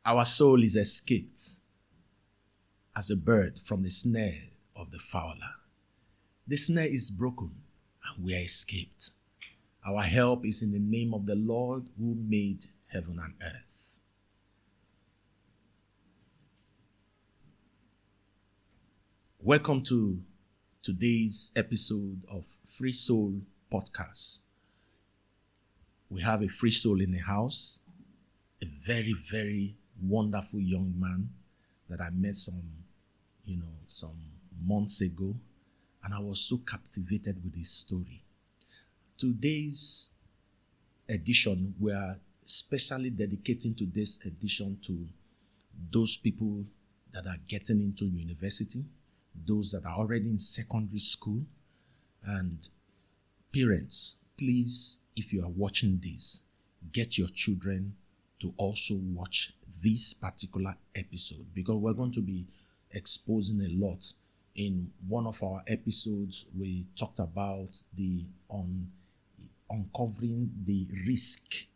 Our soul is escaped as a bird from the snare of the fowler. The snare is broken and we are escaped. Our help is in the name of the Lord who made heaven and earth. Welcome to today's episode of Free Soul Podcast. We have a free soul in the house, a very, very wonderful young man that I met some months ago, and I was so captivated with his story. Today's edition, we are specially dedicating to this edition to those people that are getting into university, those that are already in secondary school, and parents, please, if you are watching this, get your children to also watch this particular episode, because we're going to be exposing a lot. In one of our episodes, we talked about the uncovering the risk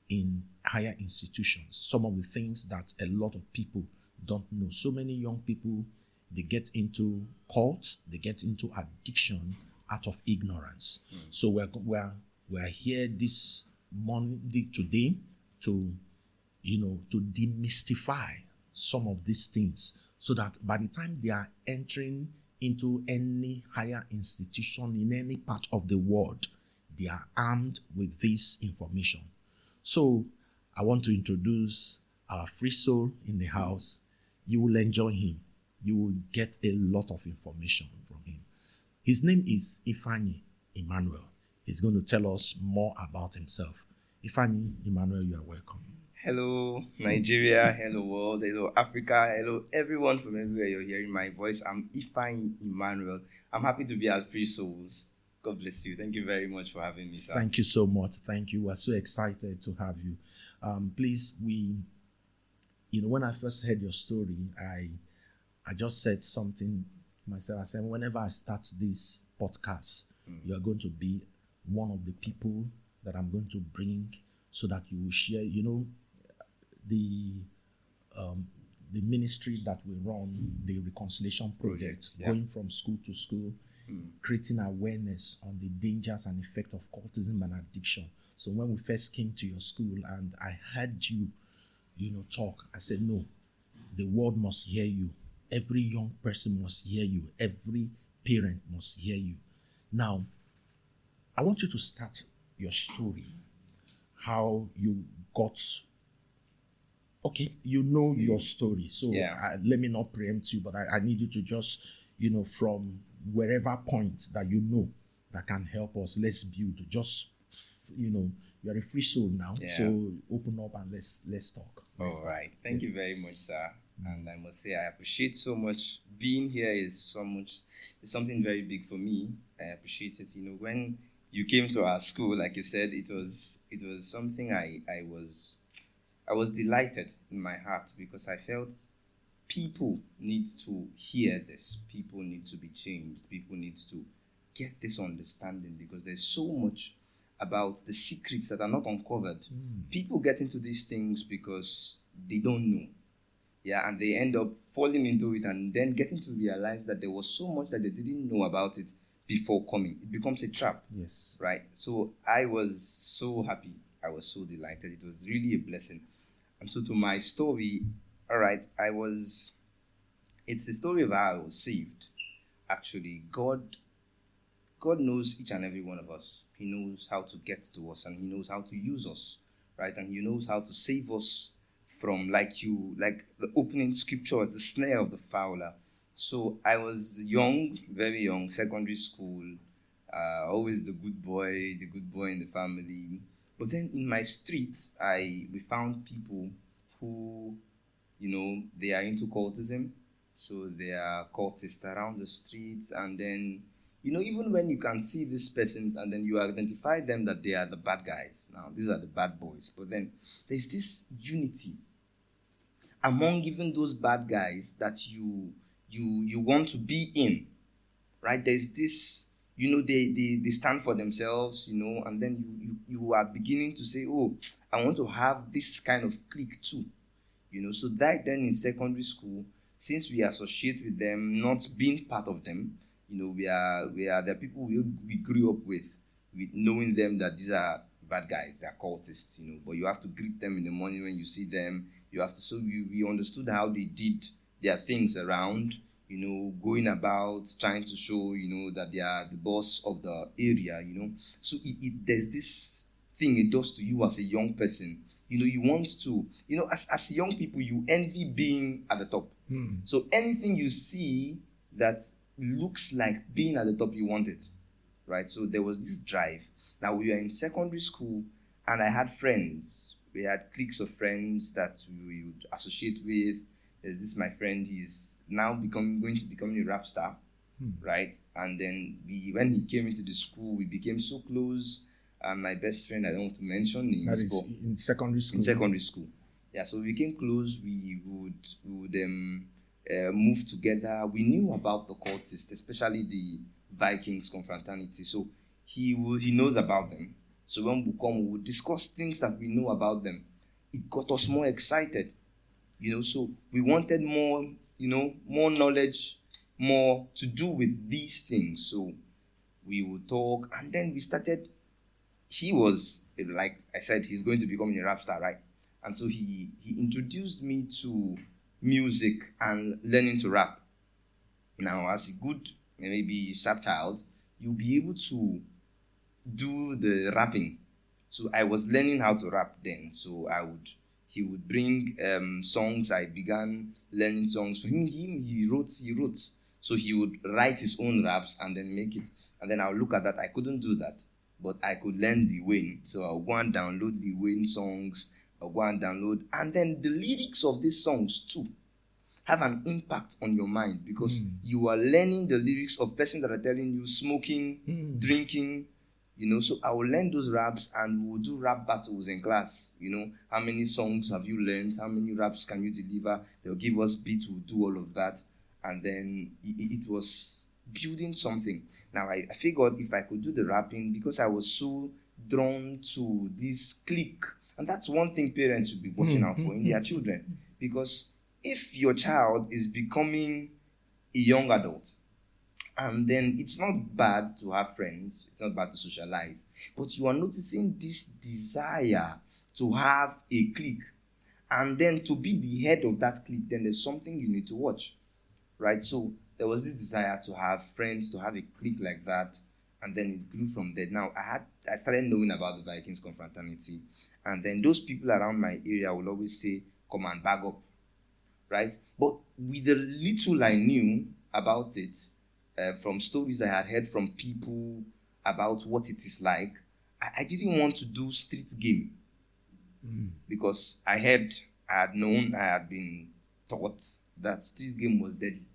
in higher institutions, some of the things that a lot of people don't know. So many young people, they get into cults, they get into addiction out of ignorance. So we're here this morning, today, to demystify some of these things, so that by the time they are entering into any higher institution in any part of the world, they are armed with this information. So I want to introduce our free soul in the house. You will enjoy him. You will get a lot of information from him. His name is Ifeanyi Emmanuel. He's going to tell us more about himself. Ifeanyi Emmanuel, you are welcome. Hello, Nigeria. Hello, world. Hello, Africa. Hello, everyone from everywhere you're hearing my voice. I'm Ifeanyi Emmanuel. I'm happy to be at Free Souls. God bless you. Thank you very much for having me, sir. Thank you so much. Thank you. We're so excited to have you. Please, when I first heard your story, I just said something to myself. I said, whenever I start this podcast, you're going to be one of the people that I'm going to bring, so that you will share, the ministry that we run, the Reconciliation Project, going from school to school, creating awareness on the dangers and effect of cultism and addiction. So when we first came to your school and I heard you, talk, I said, no, the world must hear you. Every young person must hear you. Every parent must hear you. Now, I want you to start your story, how you got. Okay, your story. So let me not preempt you, but I need you to just, from wherever point that that can help us, let's build. Just, you're a free soul now. Yeah. So open up and let's talk. All right. Thank you very much, sir. And I must say, I appreciate so much. Being here is something very big for me. I appreciate it. When you came to our school, like you said, it was something I was delighted in my heart, because I felt people need to hear this. People need to be changed. People need to get this understanding, because there's so much about the secrets that are not uncovered. People get into these things because they don't know. Yeah, and they end up falling into it and then getting to realize that there was so much that they didn't know about it before coming. It becomes a trap. Yes. Right? So I was so happy. I was so delighted. It was really a blessing. And so to my story, all right, it's a story of how I was saved. Actually, God knows each and every one of us. He knows how to get to us, and he knows how to use us, right? And he knows how to save us from, like the opening scripture was the snare of the fowler. So I was young, very young, secondary school, always the good boy in the family. But then in my street, we found people who, they are into cultism. So they are cultists around the streets. And then, even when you can see these persons and then you identify them that they are the bad guys. Now, these are the bad boys. But then there's this unity among even those bad guys that you want to be in, right? There's this, they stand for themselves, and then you are beginning to say, oh, I want to have this kind of clique too. So that then in secondary school, since we associate with them, not being part of them, we are the people we grew up with knowing them that these are bad guys, they are cultists, but you have to greet them in the morning when you see them. You have to, so we understood how they did their things around, going about trying to show, that they are the boss of the area, So there's this thing it does to you as a young person. You want to, as young people, you envy being at the top. So anything you see that looks like being at the top, you want it, right? So there was this drive. Now we were in secondary school, and I had friends. We had cliques of friends that we would associate with. There's this my friend. He's now going to become a rap star, right? And then when he came into the school, we became so close. My best friend, I don't want to mention names. That is in secondary school. In secondary school, yeah. So we became close. We would move together. We knew about the cultists, especially the Vikings confraternity. So he knows about them. So when we come, we would discuss things that we know about them. It got us more excited, So we wanted more, more knowledge, more to do with these things. So we would talk, and then we started. He was, like I said, he's going to become a rap star, right? And so he introduced me to music and learning to rap. Now, as a good, maybe sharp child, you'll be able to do the rapping. So I was learning how to rap then. So he would bring songs. I began learning songs. For him, he wrote. So he would write his own raps and then make it. And then I'll look at that. I couldn't do that, but I could learn the Wayne. So I'll go and download the Wayne songs. I'll go and download. And then the lyrics of these songs too have an impact on your mind, because you are learning the lyrics of persons that are telling you smoking, drinking, So I will learn those raps, and we will do rap battles in class. How many songs have you learned? How many raps can you deliver? They'll give us beats. We'll do all of that. And then it was building something. Now, I figured if I could do the rapping, because I was so drawn to this clique. And that's one thing parents should be watching out for in their children. Because if your child is becoming a young adult, and then it's not bad to have friends, it's not bad to socialize, but you are noticing this desire to have a clique, and then to be the head of that clique, then there's something you need to watch, right? So there was this desire to have friends, to have a clique like that, and then it grew from there. Now, I started knowing about the Vikings confraternity, and then those people around my area will always say, come and bag up, right? But with the little I knew about it, from stories I had heard from people about what it is like, I didn't want to do street game, because I had been taught that street game was deadly,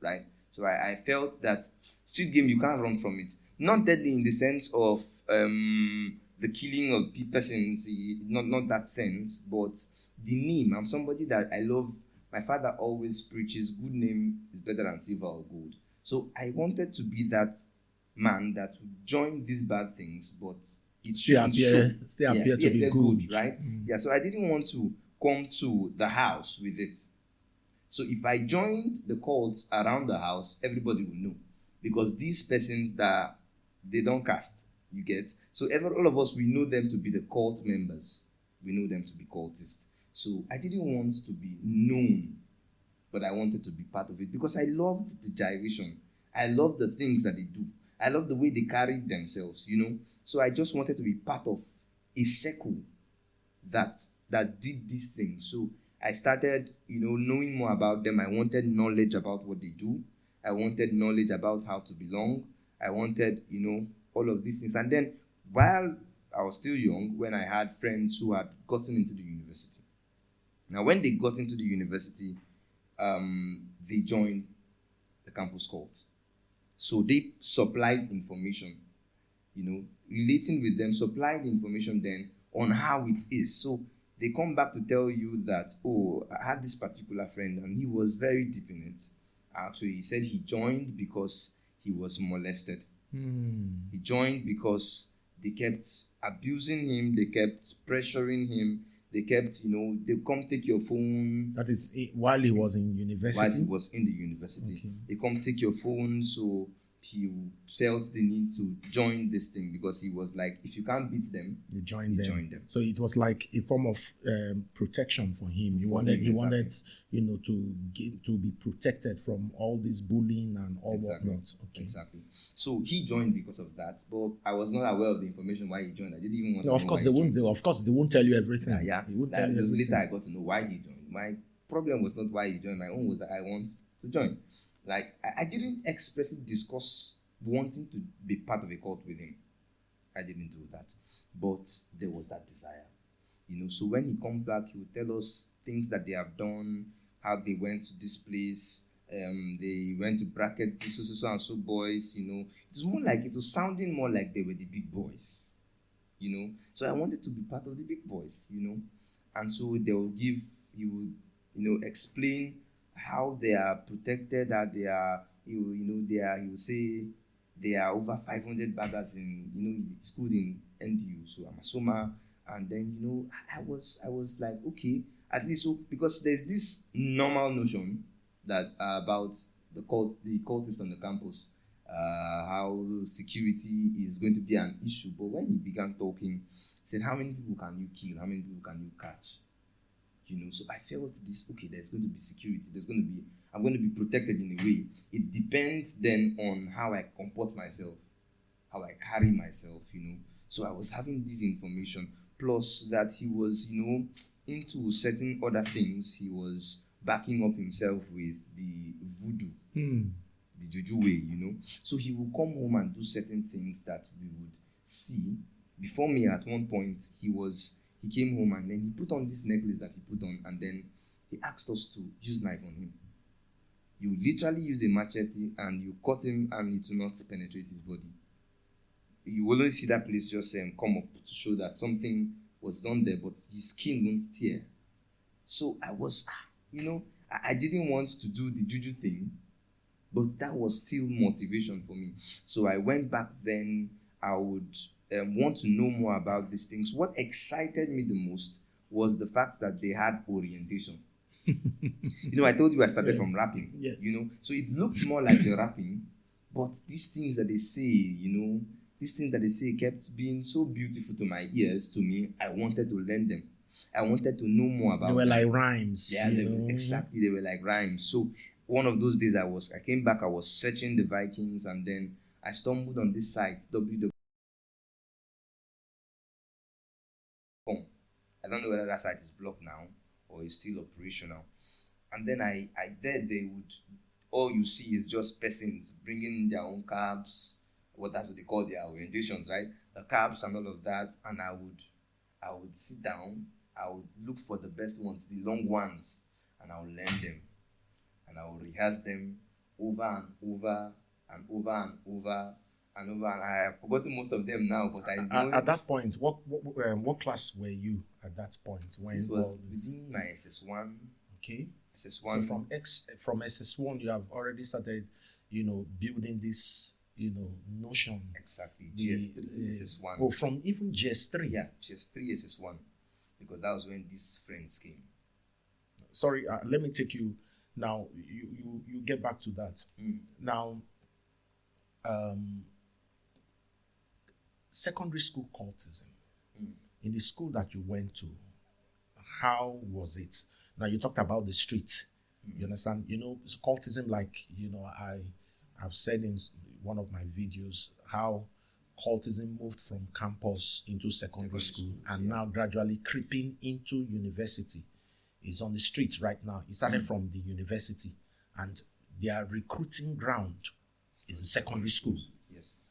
right? So I felt that street game, you can't run from it. Not deadly in the sense of the killing of persons, not that sense, but the name. I'm somebody that I love. My father always preaches, good name is better than silver or gold. So I wanted to be that man that would join these bad things, but it still appear to be good, right? Yeah, so I didn't want to come to the house with it. So if I joined the cult around the house, everybody will know, because these persons that they don't cast, you get. So all of us, we know them to be the cult members. We know them to be cultists. So I didn't want to be known, but I wanted to be part of it, because I loved the gyration. I loved the things that they do. I loved the way they carried themselves, So I just wanted to be part of a circle that did these things. So I started, knowing more about them. I wanted knowledge about what they do. I wanted knowledge about how to belong. I wanted, all of these things. And then while I was still young, when I had friends who had gotten into the university. Now, when they got into the university, they joined the campus cult. So they supplied information, relating with them, supplied information then on how it is. So they come back to tell you that, oh, I had this particular friend and he was very deep in it. Actually, he said he joined because he was molested. He joined because they kept abusing him, they kept pressuring him, They kept, they come take your phone. That is while he was in university. While he was in the university, Okay. they come take your phone. So he felt the need to join this thing because he was like, if you can't beat them, you join them. them. So it was like a form of protection for him. He wanted, to be protected from all this bullying and all whatnot. Okay. Exactly. So he joined because of that, but I was not aware of the information why he joined. I didn't even want to know. Of course, they won't tell you everything. Yeah. Just later I got to know why he joined. My problem was not why he joined. My own was that I want to join. Like, I didn't expressly discuss wanting to be part of a cult with him. I didn't do that. But there was that desire. So when he comes back, he will tell us things that they have done, how they went to this place, they went to bracket this so and so boys, it was sounding more like they were the big boys, So I wanted to be part of the big boys, And so he would explain how they are protected, that they are, he will say there are over 500 baggers in, school in NDU, so I'm a Soma, and then, I was like, okay, at least so, because there's this normal notion that about the cultists on the campus, how security is going to be an issue, but when he began talking, he said, how many people can you kill? How many people can you catch? So I felt this, okay, there's going to be security. I'm going to be protected in a way. It depends then on how I comport myself, how I carry myself, So I was having this information, plus that he was, into certain other things. He was backing up himself with the voodoo, the juju way, So he would come home and do certain things that we would see. Before me, at one point, he came home and then he put on this necklace that he put on, and then he asked us to use knife on him. You literally use a machete and you cut him and it will not penetrate his body. You will only see that place just come up to show that something was done there, but his skin won't tear. So I was, I didn't want to do the juju thing, but that was still motivation for me. So I went back then. I would want to know more about these things. What excited me the most was the fact that they had orientation. I told you I started from rapping. Yes. So it looked more like the rapping, but these things that they say, kept being so beautiful to my ears. To me, I wanted to learn them. I wanted to know more about them. They were like rhymes. Yeah, exactly. They were like rhymes. So one of those days I came back, I was searching the Vikings, and then I stumbled on this site, www. I don't know whether that site is blocked now or is still operational. And then all you see is just persons bringing their own cabs, that's what they call their orientations, right? The cabs and all of that. And I would sit down, I would look for the best ones, the long ones, and I would learn them. And I would rehearse them over and over and over and over. And I have forgotten most of them now, but I know. At that point, what class were you at that point? When this was within my SS1. Okay. SS1. So from SS1, you have already started, building this, notion. Exactly. GS3, SS1. Oh, from even GS3. Yeah, GS3, SS1, because that was when these friends came. Sorry, let me take you now. You get back to that. Now. Secondary school cultism. In the school that you went to, how was it? Now you talked about the street. You understand? Cultism, like I've said in one of my videos how cultism moved from campus into secondary school and now gradually creeping into university. It's on the streets right now. It started from the university, and their recruiting ground is the secondary school.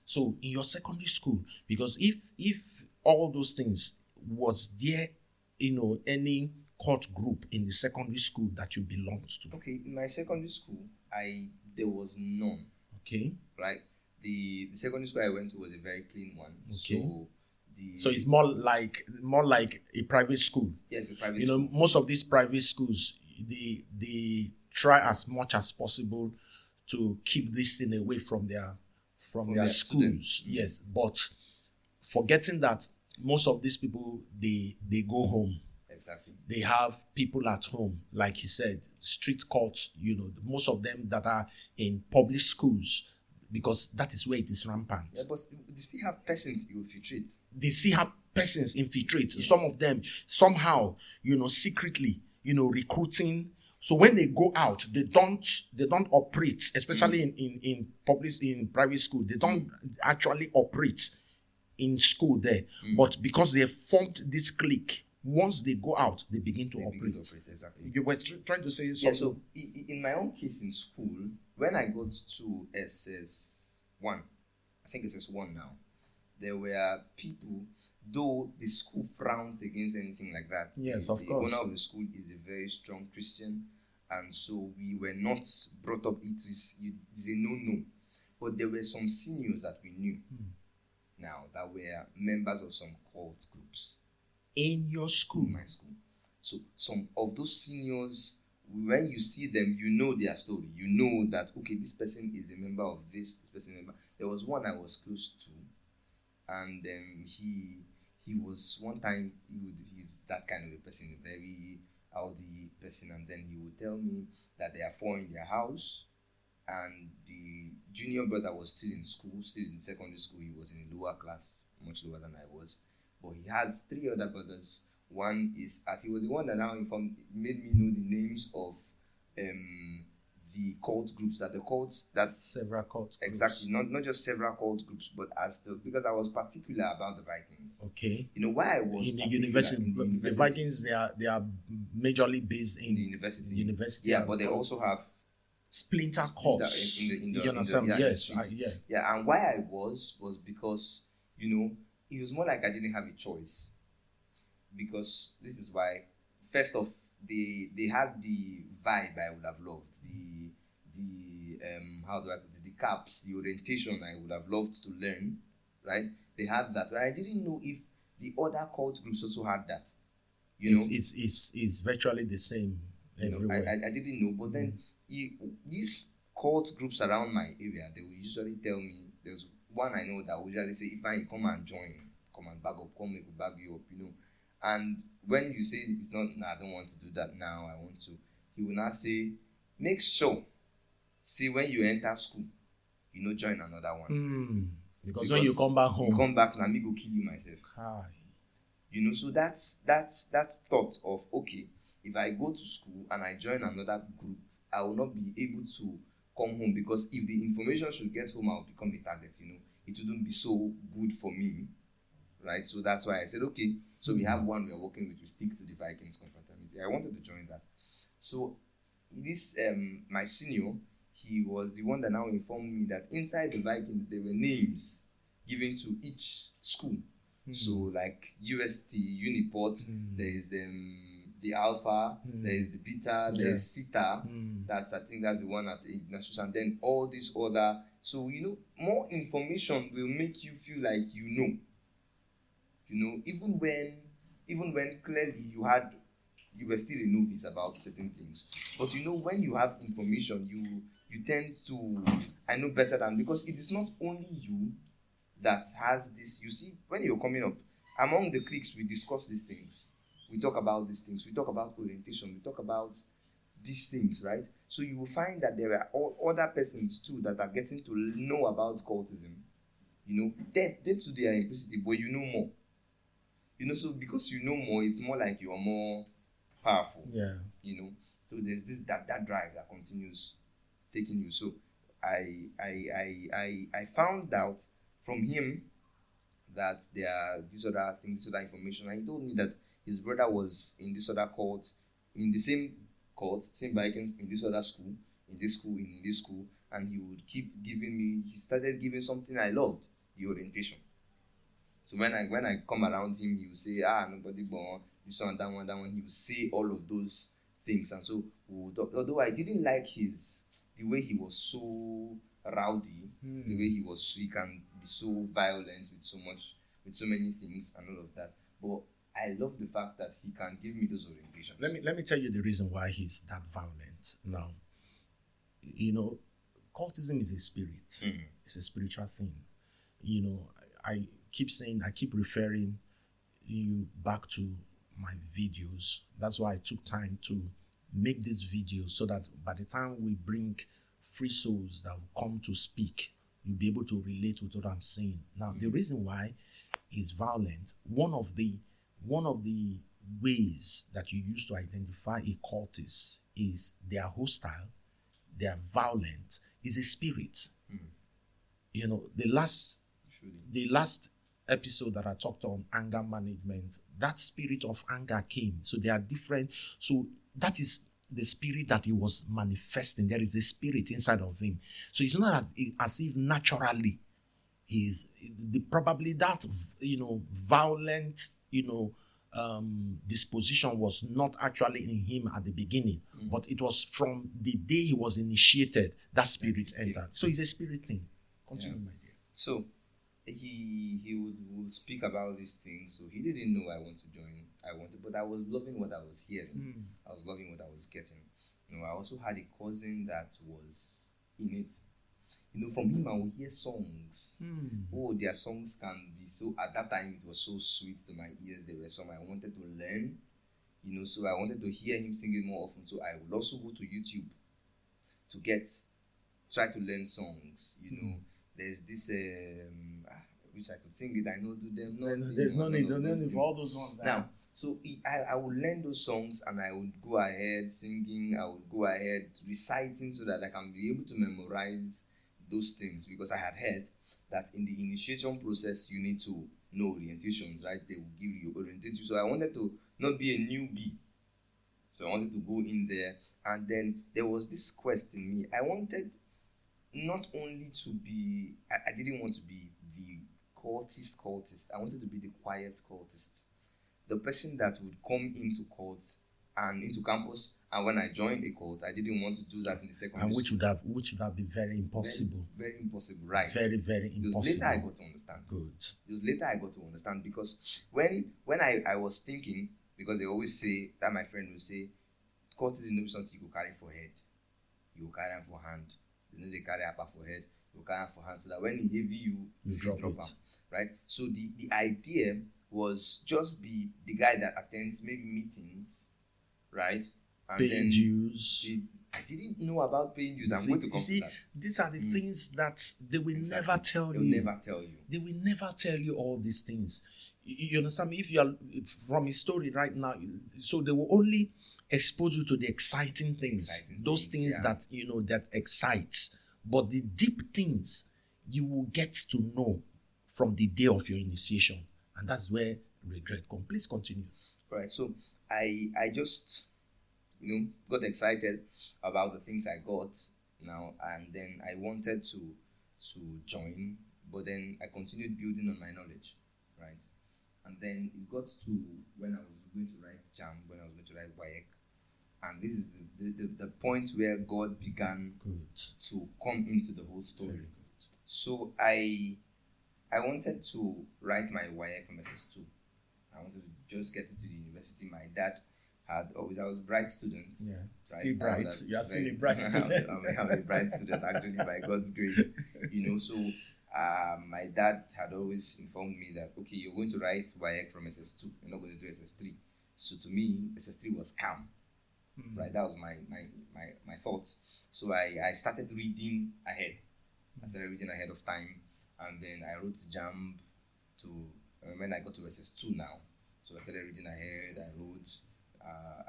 So in your secondary school, because if all those things, was there, any cult group in the secondary school that you belonged to? Okay, in my secondary school, there was none. Okay. Right? The secondary school I went to was a very clean one. Okay. So it's more like a private school. Yes, a private school. Most of these private schools, they try as much as possible to keep this thing away from their schools. Students. Yes, but forgetting that most of these people they go home. Exactly. They have people at home, like he said, street cults, most of them that are in public schools, because that is where it is rampant. Yeah, but they still have persons infiltrate. They still have persons infiltrate. Yes. Some of them somehow, secretly, recruiting. So when they go out, they don't operate, especially in private school. They don't actually operate in school there. But because they have formed this clique, once they go out, they begin to operate. Exactly. You were trying to say something. Yeah, so in my own case in school, when I got to SS1, I think SS1 now, there were people, though the school frowns against anything like that. Yes, the of course. The owner of the school is a very strong Christian, and so we were not brought up. It is a no. But there were some seniors that we knew now that were members of some cult groups. In your school? In my school. So some of those seniors, when you see them, you know their story. You know that, okay, this person is a member of this person member. There was one I was close to, and he was one time, he's that kind of a person, a very rowdy person, and then he would tell me that there are 4 in their house, and the junior brother was still in school, still in secondary school. He was in a lower class, much lower than I was, but he has 3 other brothers. One is, he was the one that now made me know the names of the cult groups, that the cults, that's several cult groups. Exactly, not just several cult groups, but because I was particular about the Vikings. Okay. Why I was in the university. The Vikings, they are majorly based in the university. Yeah, but they also have splinter cults. You understand? Yes. Yeah, and why I was because it was more like I didn't have a choice. Because this is why, first off, they had the vibe I would have loved, the how do I put it, the caps, the orientation I would have loved to learn, right? They had that. I didn't know if the other cult groups also had that. It's virtually the same everywhere. I didn't know, but then these cult groups around my area, they will usually tell me, there's one I know that will usually say, Ifeanyi, come and join, come and bag up, come, we will bag you up, And when you say it's not, I don't want to do that now, I want to, he will not say, make sure, see when you enter school, join another one. Because when you come back home, you come back, now me go kill you myself. Hi. So that's thought of, okay, if I go to school and I join another group, I will not be able to come home, because if the information should get home, I will become a target. It wouldn't be so good for me, right? So that's why I said, okay, so we have one we are working with, we stick to the Vikings confraternity. I wanted to join that. So this my senior, he was the one that now informed me that inside the Vikings there were names given to each school. So like UST, Uniport, there is the Alpha, there is the Beta, there is Sita. I think that's the one at Ignatius, and then all these other. So more information will make you feel like even when clearly you were still a novice about certain things, but when you have information, you tend to, I know better than, because it is not only you that has this. You see, when you're coming up among the cliques, we discuss these things, we talk about these things, we talk about orientation, we talk about these things, right? So you will find that there are other persons too that are getting to know about cultism. They too, they are implicitly, but you know more. So because you know more, it's more like you are more powerful. Yeah. So there's this that drive that continues taking you. So I found out from him that there are these other things, this other information, and he told me that his brother was in this other cult, in the same cult, same Vikings, in this other school, in this school, and he would keep giving me. He started giving something I loved, the orientation. So when I come around him, he will say, nobody born, this one, that one. He will say all of those things. And so we would talk. Although I didn't like the way he was so rowdy, the way he can be so violent with so many things and all of that. But I love the fact that he can give me those orientations. Let me tell you the reason why he's that violent now. Cultism is a spirit. It's a spiritual thing. I keep referring you back to my videos. That's why I took time to make this video, so that by the time we bring free souls that will come to speak, you'll be able to relate with what I'm saying. Now, the reason why is violent. One of the ways that you use to identify a cultist is they are hostile, they are violent, is a spirit. You know, the last episode that I talked on anger management, that spirit of anger came. So they are different. So that is the spirit that he was manifesting. There is a spirit inside of him. So it's not as if naturally he's probably that, violent, disposition was not actually in him at the beginning, but it was from the day he was initiated that spirit entered. So it's a spirit thing. Continue, my dear. So he would speak about these things. So he didn't know I wanted, but I was loving what I was hearing. I was loving what I was getting. I also had a cousin that was in it. From him I would hear songs. Oh, their songs can be so, at that time it was so sweet to my ears. There were some I wanted to learn, so I wanted to hear him sing it more often. So I would also go to YouTube to try to learn songs. There's this, I wish I could sing it. I know to them. There's no need for all those ones. Now, so I would learn those songs, and I would go ahead singing. I would go ahead reciting, so that I can be able to memorize those things, because I had heard that in the initiation process you need to know orientations, right? They will give you orientation. So I wanted to not be a newbie. So I wanted to go in there, and then there was this quest in me. I wanted not only to be, I didn't want to be the cultist. I wanted to be the quiet cultist. The person that would come into cults and into campus, and when I joined a cult, I didn't want to do that in the secondary school. Which would have been very impossible. Very, very impossible, right? Very, very impossible. It was later I got to understand. Good. It was later I got to understand, because when I was thinking, because they always say, that my friend will say, cultism is not something you carry for head. You carry them for hand. They carry upper for head. You carry them for hand, so that when he heavy you drop them, right? So the idea was just be the guy that attends maybe meetings, right? And paying dues. I didn't know about paying dues. I'm going to come to that. These are the things that they will never tell you. They'll never tell you. They will never tell you all these things. You understand me? If you are from a story right now, so they will only expose you to the exciting things, those things that that excites. But the deep things you will get to know from the day of your initiation, and that's where regret comes. Please continue. Right. So I just got excited about the things I got now, and then I wanted to join, but then I continued building on my knowledge, right? And then it got to when I was going to write JAM, when I was going to write WAEC, and this is the point where God began to come into the whole story. So I wanted to write my WAEC from SS2. I wanted to just get into the university. My dad I was a bright student. Yeah, still bright. You are still a bright student. I'm a bright student, actually, by God's grace. So my dad had always informed me that, okay, you're going to write WAEC from SS2. You're not going to do SS3. So to me, SS3 was calm. Right? That was my thoughts. So I started reading ahead. I started reading ahead of time. And then I wrote JAMB when I got to SS2 now. So I started reading ahead, I wrote.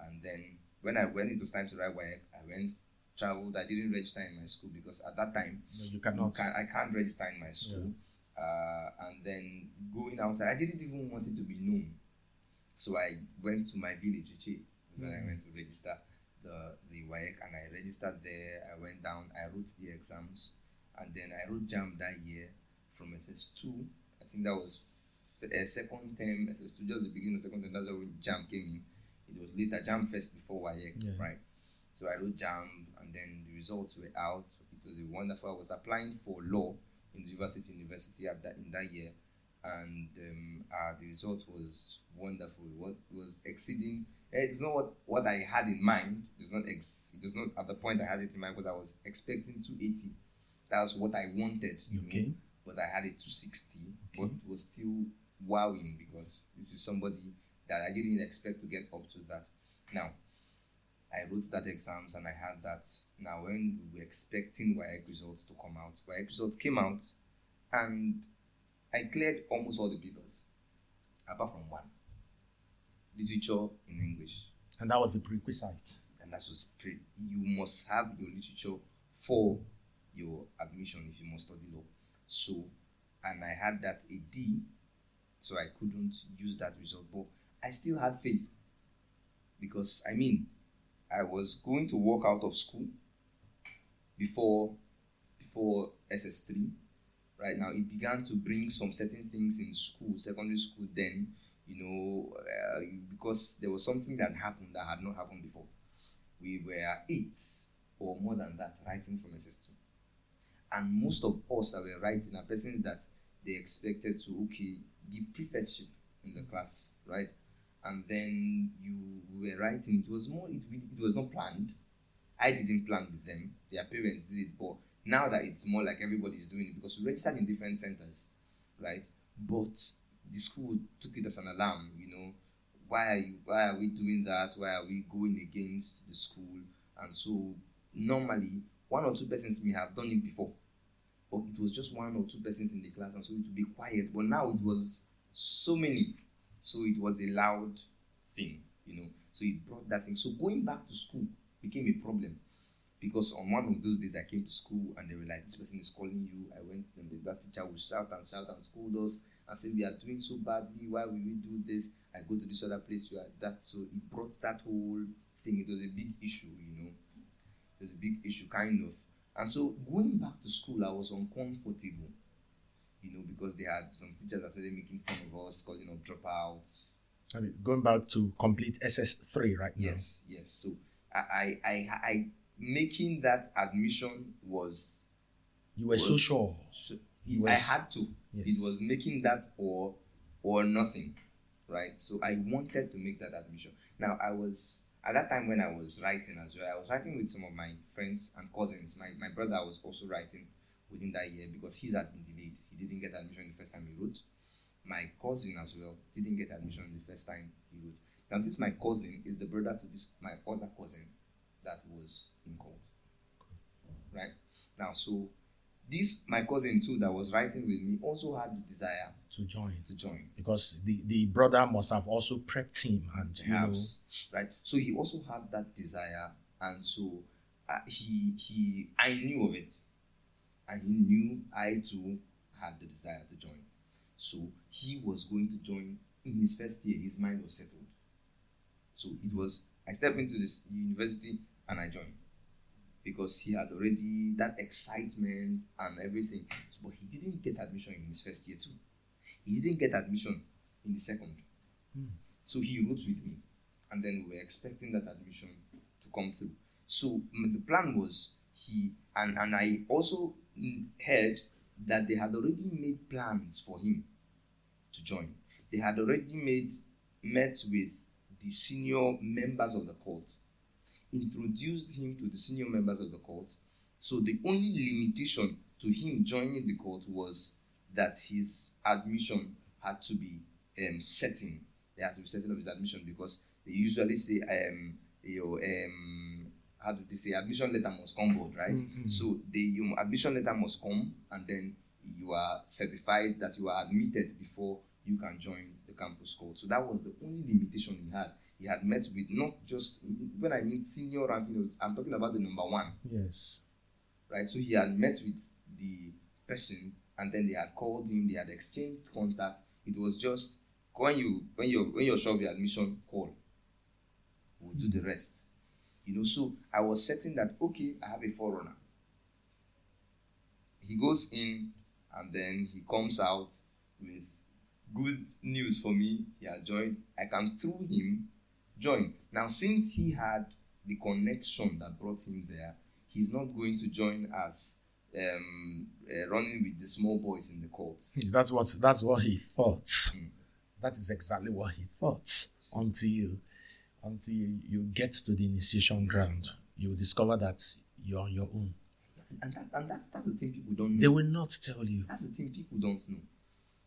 And then when it was time to write WAEC, I traveled. I didn't register in my school, because at that time, you cannot. I can't register in my school. Yeah. And then going outside, I didn't even want it to be known. So I went to my village, when I went to register the WAEC, and I registered there. I went down, I wrote the exams, and then I wrote JAM that year from SS2. I think that was second term, SS2, just the beginning of second term. That's when JAM came in. It was later, JAM first before WAEC, right? So I wrote JAM, and then the results were out. It was wonderful. I was applying for law in university in that year, and the result was wonderful. What was exceeding, it's not what I had in mind. It was not at the point I had it in mind, because I was expecting 280. That's what I wanted, but I had it 260. But it was still wowing, because this is somebody that I didn't expect to get up to that. Now, I wrote that exams and I had that. Now, when we were expecting WAEC results to come out, WAEC results came out and I cleared almost all the papers, apart from one, literature in English. And that was a prerequisite. And that was you must have your literature for your admission if you must study law. So, and I had that a D, so I couldn't use that result, but I still had faith because I was going to walk out of school before SS3. Right now, it began to bring some certain things in school, secondary school. Then, because there was something that happened that had not happened before. We were 8 or more than that writing from SS2, and most of us that were writing are persons that they expected to give prefectship in the class, right? And then you were writing. It was not planned. I didn't plan with them. Their parents did it, but now that it's more like everybody's doing it because we registered in different centers, right? But the school took it as an alarm, why are we doing that? Why are we going against the school? And so normally 1 or 2 persons may have done it before, but it was just 1 or 2 persons in the class, and so it would be quiet. But now it was so many, so it was a loud thing, So it brought that thing. So going back to school became a problem. Because on one of those days I came to school and they were like, this person is calling you. I went and that teacher would shout and scold us and say, we are doing so badly. Why will we do this? I go to this other place where that. So it brought that whole thing. It was a big issue, It was a big issue, kind of. And so going back to school, I was uncomfortable, because they had some teachers that started making fun of us, calling us dropouts. I mean, going back to complete SS3 right now. Yes. So I making that admission was... You were so sure. I had to. Yes. It was making that or nothing, right? So I wanted to make that admission. Now, at that time when I was writing as well, I was writing with some of my friends and cousins. My brother was also writing within that year because his had been delayed. He didn't get admission the first time he wrote. My cousin as well didn't get admission the first time he wrote. Now, this my cousin is the brother to this my other cousin that was in court, right? Now, so this my cousin too that was writing with me also had the desire to join because the brother must have also prepped him, and perhaps, right? So he also had that desire, and so I knew of it, and he knew I too had the desire to join. So he was going to join in his first year. His mind was settled. So it was, I stepped into this university and I joined because he had already that excitement and everything. But he didn't get admission in his first year too. He didn't get admission in the second. So he wrote with me, and then we were expecting that admission to come through. So the plan was and I also heard that they had already made plans for him to join. They had already met with the senior members of the court, introduced him to the senior members of the court. So the only limitation to him joining the court was that his admission had to be certain. They had to be certain of his admission because they usually say, how do they say, admission letter must come board, right? Mm-hmm. So the admission letter must come, and then you are certified that you are admitted before you can join the campus court. So that was the only limitation he had. He had met with not just, when I mean senior ranking, I'm talking about the number 1. Yes. Right? So he had met with the person, and then they had called him, they had exchanged contact. It was just, when you're sure of your admission, call. We'll do the rest. So I was certain that, okay, I have a forerunner. He goes in, and then he comes out with good news for me. He had joined. I can, through him, join. Now, since he had the connection that brought him there, he's not going to join as running with the small boys in the court. That's what he thought. That is exactly what he thought. Until you get to the initiation ground, you discover that you're on your own. And that's the thing people don't know. They will not tell you. That's the thing people don't know.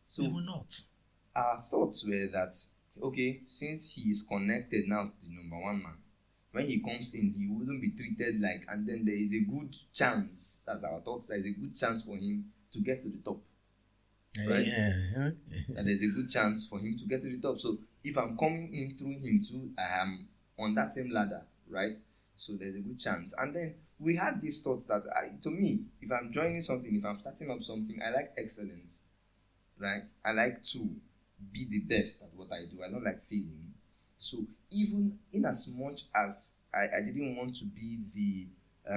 So they will not. Our thoughts were that okay, since he is connected now to the number one man, when he comes in, he wouldn't be treated like, and then there is a good chance, that's our thoughts, there is a good chance for him to get to the top. Right? Yeah. That there's a good chance for him to get to the top. So if I'm coming in through him too, I am on that same ladder, right? So there's a good chance. And then we had these thoughts that, to me, if I'm joining something, if I'm starting up something, I like excellence, right? I like to be the best at what I do. I don't like failing. So even in as much as I didn't want to be the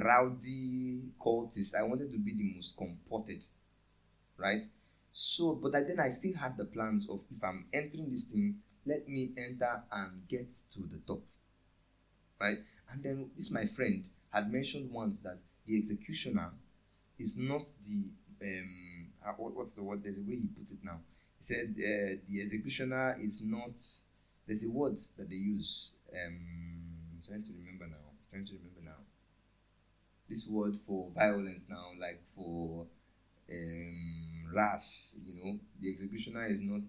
rowdy cultist, I wanted to be the most comported, right? So, but then I still had the plans of, if I'm entering this thing, let me enter and get to the top, right? And then this, my friend, had mentioned once that the executioner is not the what's the word? There's a way he put it now. He said the executioner is not. There's a word that they use. I'm trying to remember now. This word for violence now, like for rash, the executioner is not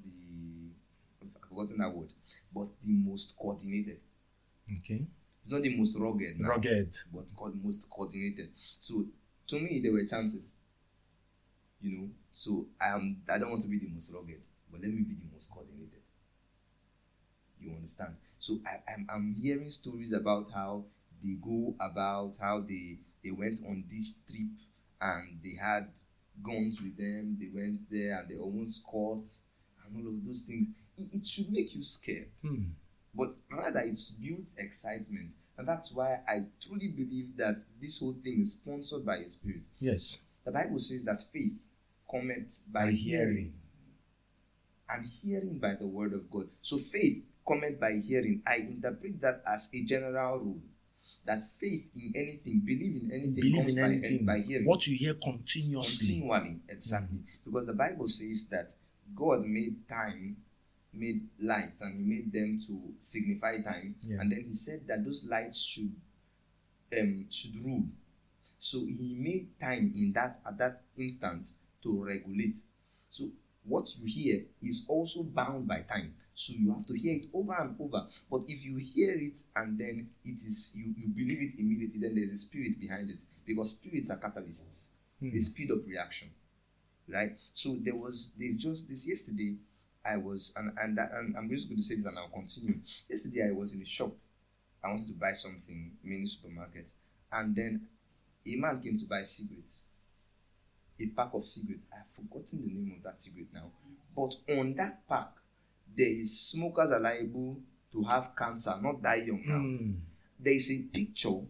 I've forgotten that word, but the most coordinated. Okay. It's not the most rugged now, but most coordinated. So to me, there were chances, so I don't want to be the most rugged, but let me be the most coordinated. You understand? So I'm hearing stories about how they go about, how they went on this trip and they had guns with them. They went there and they almost caught and all of those things. It should make you scared, but rather it's builds excitement, and that's why I truly believe that this whole thing is sponsored by a spirit. Yes. The Bible says that faith cometh by hearing, and hearing by the word of God. So faith cometh by hearing. I interpret that as a general rule, that faith in anything, believe in anything, comes by hearing. What you hear continuously. Continually, exactly. Because the Bible says that God made lights, and he made them to signify time. Yeah. And then he said that those lights should rule. So he made time at that instant to regulate. So what you hear is also bound by time. So you have to hear it over and over. But if you hear it and then it is you believe it immediately, then there's a spirit behind it. Because spirits are catalysts. They speed up reaction. Right? So there's just this yesterday. I was and I'm just going to say this and I'll continue. Yesterday I was in a shop. I wanted to buy something, mini supermarket, and then a man came to buy cigarettes. A pack of cigarettes. I've forgotten the name of that cigarette now. But on that pack, there is smokers are liable to have cancer, not die young now. There is a picture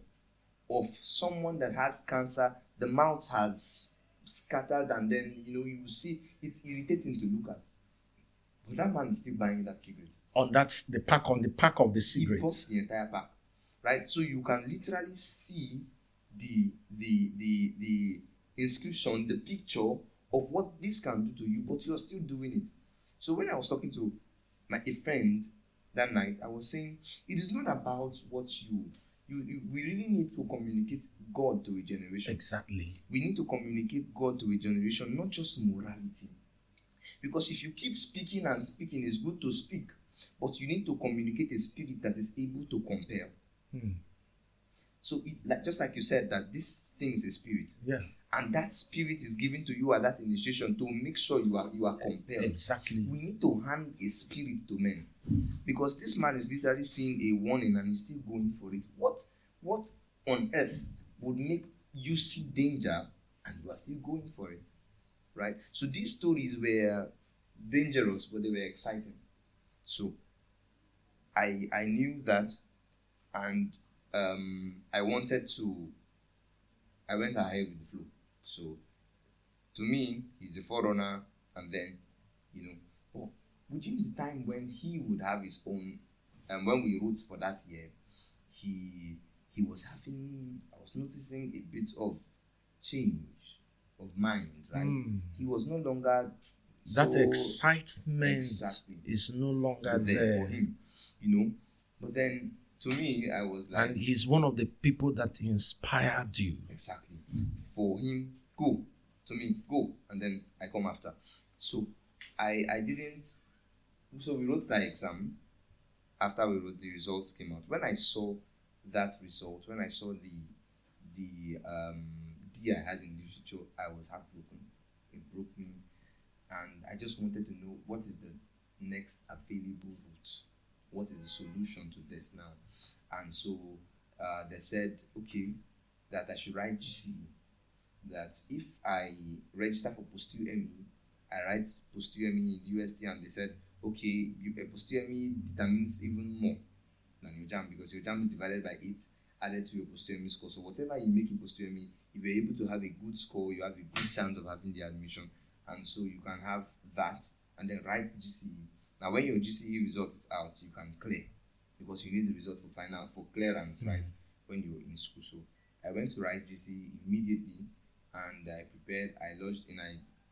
of someone that had cancer. The mouth has scattered, and then you see it's irritating to look at. But that man is still buying that cigarette. On the pack of the cigarette. He bought the entire pack, right? So you can literally see the inscription, the picture of what this can do to you, but you're still doing it. So when I was talking to a friend that night, I was saying it is not about what we really need to communicate God to a generation. Exactly. We need to communicate God to a generation, not just morality. Because if you keep speaking and speaking, it's good to speak, but you need to communicate a spirit that is able to compel. So, just like you said, that this thing is a spirit, and that spirit is given to you at that initiation to make sure you are compelled. Exactly. We need to hand a spirit to men, because this man is literally seeing a warning and he's still going for it. What on earth would make you see danger and you are still going for it? Right? So these stories were dangerous, but they were exciting. So I knew that, and I went ahead with the flow. So to me, he's the forerunner, and then within the time when he would have his own, and when we wrote for that year, he was having, I was noticing a bit of change of mind, right? He was no longer that excitement is no longer there for him, But then to me, I was like, and he's one of the people that inspired you. Exactly. For him, go. To me, go, and then I come after. So I didn't. So we wrote that exam, after we wrote, the results came out. When I saw that result, when I saw the D I had in literature, I was heartbroken. It broke me, and I just wanted to know what is the next available route. What is the solution to this now? And so they said, okay, that I should write GCE. That if I register for post-UME, I write post-UME in the UST, and they said, okay, post-UME determines even more than your JAM, because your JAM is divided by 8 added to your post-UME score. So whatever you make in post-UME, if you're able to have a good score, you have a good chance of having the admission. And so you can have that and then write GCE. Now when your GCE result is out, you can clear, because you need the result for clearance, right? When you're in school. So I went to write GCE immediately, and I prepared, I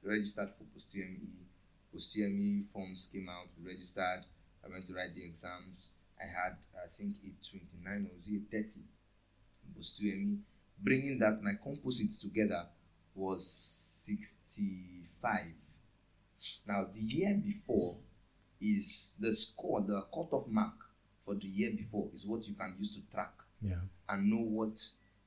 registered for post-UME. Post-UME forms came out, we registered, I went to write the exams. I had, I think, a 29 or 30 in post-UME. Bringing that, my composites together was 65. Now, the year before is the score, the cutoff mark for the year before is what you can use to track and know what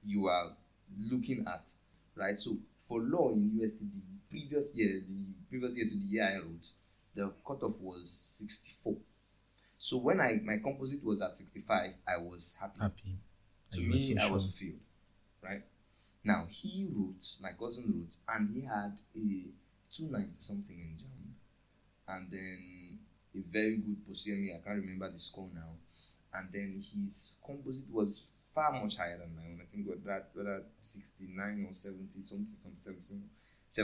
you are looking at, right? So, for law in UST, the previous year to the year I wrote, the cutoff was 64. So when my composite was at 65, I was happy. To me, I was fulfilled, right? Now, my cousin wrote, and he had a 290 something in JAM, and then a very good post-UME, I can't remember the score now, and then his composite was far much higher than my own. I think whether 69 or 70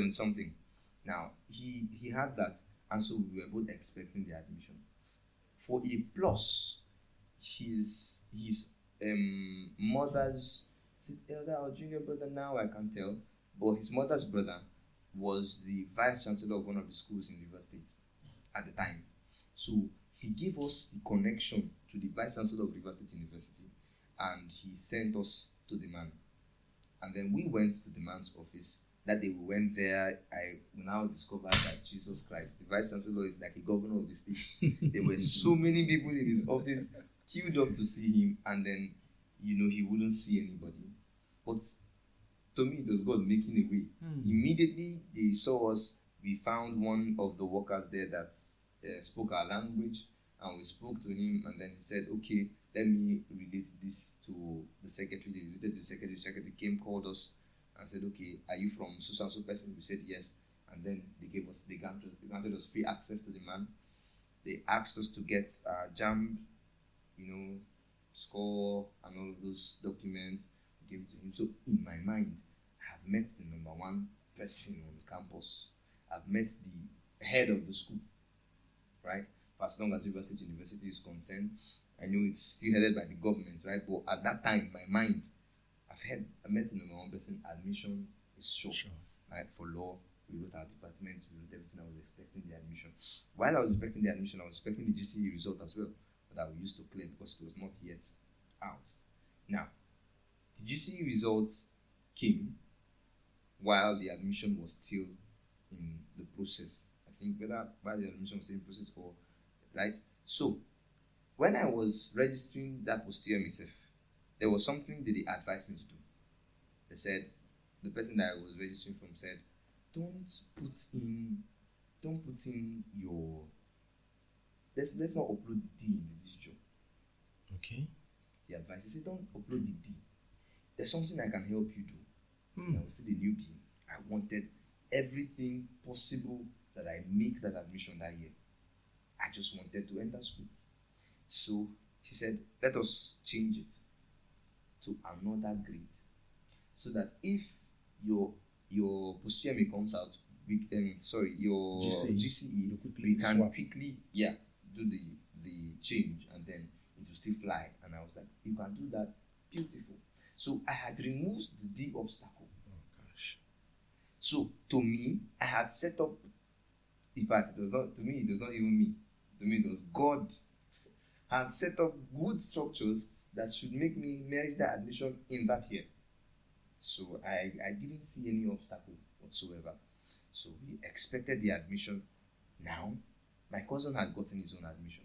something. Now, he had that, and so we were both expecting the admission. For a plus, his mother's elder or junior brother, now I can't tell, but his mother's brother was the vice chancellor of one of the schools in River State at the time. So he gave us the connection to the vice chancellor of River State University, and he sent us to the man. And then we went to the man's office. That day we went there, I now discovered that Jesus Christ, the vice chancellor, is like a governor of the state. There were so many people in his office queued up to see him, and then, he wouldn't see anybody. But to me, it was God making a way. Immediately they saw us. We found one of the workers there that spoke our language, and we spoke to him, and then he said, okay, let me relate this to the secretary. They related to the secretary. The secretary came, called us, and said, okay, are you from so and so person? We said yes. And then they granted us free access to the man. They asked us to get JAM, score and all of those documents. We gave it to him. So in my mind, I have met the number one person on campus. I've met the head of the school, right? For as long as River State University is concerned, I know it's still headed by the government, right? But at that time, my mind, I met the number one person. Admission is sure. Right? For law, we wrote our departments, we wrote everything. I was expecting the admission. While I was expecting the admission, I was expecting the GCE result as well, that we used to clear because it was not yet out. Now, the GCE results came while the admission was still in the process. I think whether while the admission was still in process or, right? So, when I was registering that post-UME, there was something that they advised me to do. They said, the person that I was registering from said, don't put in your, let's not upload the D in the digital. Okay. The advice, they said, don't upload the D. There's something I can help you do. I was still a newbie. I wanted everything possible that I make that admission that year. I just wanted to enter school. So she said, let us change it to another grade, so that if your post-UME comes out, your GCE, we can quickly do the change, and then it will still fly. And I was like, you can do that, beautiful. So I had removed the D obstacle. Oh gosh. So to me, I had set up, in fact, it was not even me. To me, it was God had set up good structures that should make me merit the admission in that year. So I didn't see any obstacle whatsoever. So we expected the admission. Now, my cousin had gotten his own admission.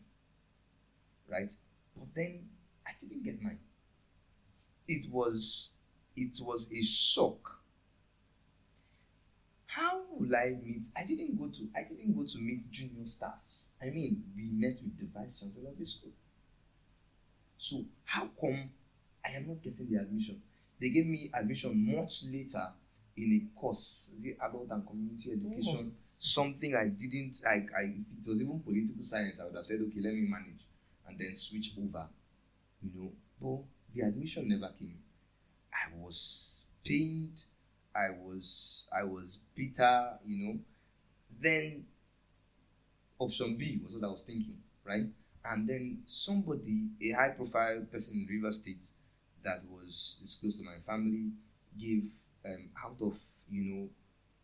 right? But then I didn't get mine. It was a shock. How will I meet? I didn't go to meet junior staffs. I mean, we met with the vice chancellor of the school. So how come I am not getting the admission? They gave me admission much later in a course, the adult and community education. Something I didn't. If it was even political science, I would have said, okay, let me manage, and then switch over. But the admission never came. I was pained. I was bitter. Then option B was what I was thinking, right? And then somebody, a high-profile person in River State, that was close to my family, gave out of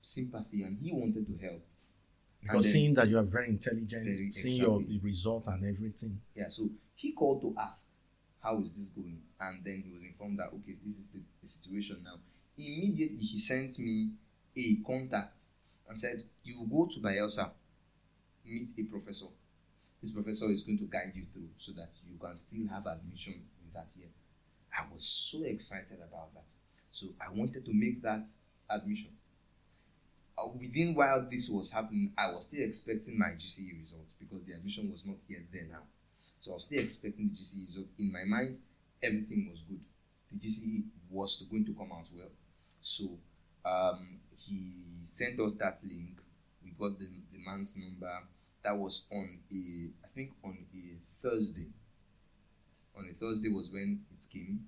sympathy, and he wanted to help. Because seeing that you are very intelligent, seeing exactly. your results and everything. Yeah, so he called to ask, how is this going? And then he was informed that, okay, this is the situation now. Immediately, he sent me a contact and said, you go to Bayelsa, meet a professor. This professor is going to guide you through so that you can still have admission in that year. I was so excited about that. So I wanted to make that admission. Within while this was happening, I was still expecting my GCE results because the admission was not yet there now. So I was still expecting the GCE results. In my mind, everything was good. The GCE was going to come out well. So he sent us that link. We got the man's number. That was on a Thursday. On a Thursday was when it came.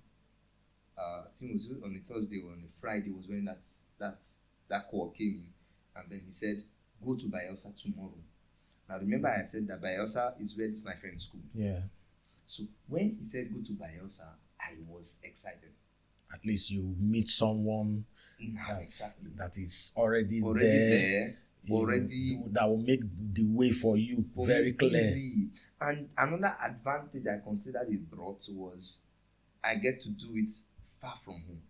I think it was on a Thursday or on a Friday was when that call came in. And then he said, go to Bayelsa tomorrow. Now remember I said that Bayelsa is where this my friend's school. Yeah. So when he said go to Bayelsa, I was excited. At least you meet someone that is already there. That will make the way for you very clear. Easy. And another advantage I considered it brought was I get to do it far from home.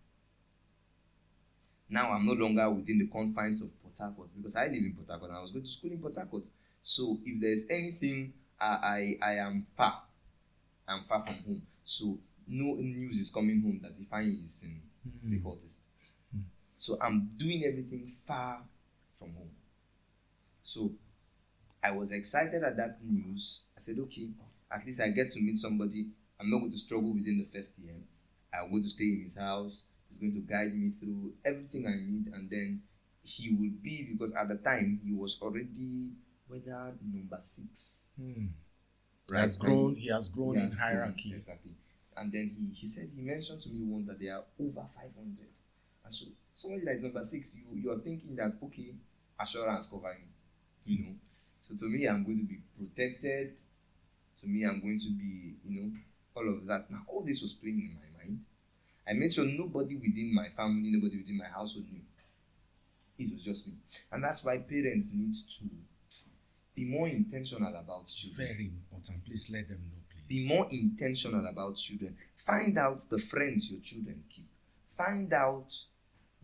Now I'm no longer within the confines of Port Harcourt because I live in Port Harcourt and I was going to school in Port Harcourt. So if there's anything, I am far. I'm far from home. So no news is coming home that Ifeanyi is a cultist. So I'm doing everything far from home. So I was excited at that news. I said, okay, at least I get to meet somebody. I'm not going to struggle within the first year. I'm going to stay in his house. He's going to guide me through everything I need. And then he will be, because at the time, he was already whether number 6. Right? He has grown in hierarchy. Exactly. And then he mentioned to me once that there are over 500. And so somebody that is number 6, you are thinking that, okay, assurance covering, So to me, I'm going to be protected. To me, I'm going to be, all of that. Now, all this was playing in my mind. I made sure nobody within my family, nobody within my household knew. It was just me. And that's why parents need to be more intentional about children. Very important. Please let them know, please. Be more intentional about children. Find out the friends your children keep. Find out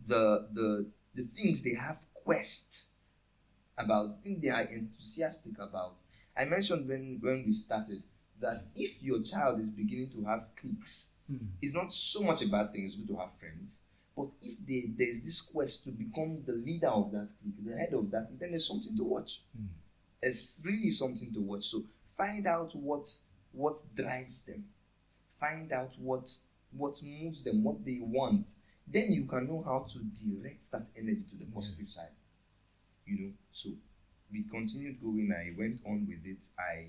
the things they have quest about, things they are enthusiastic about. I mentioned when we started that if your child is beginning to have cliques, it's not so much a bad thing. It's good to have friends. But if there's this quest to become the leader of that clique, the head of that, then there's something to watch. It's really something to watch. So find out what drives them. Find out what moves them, what they want. Then you can know how to direct that energy to the positive side. So we continued going. I went on with it. I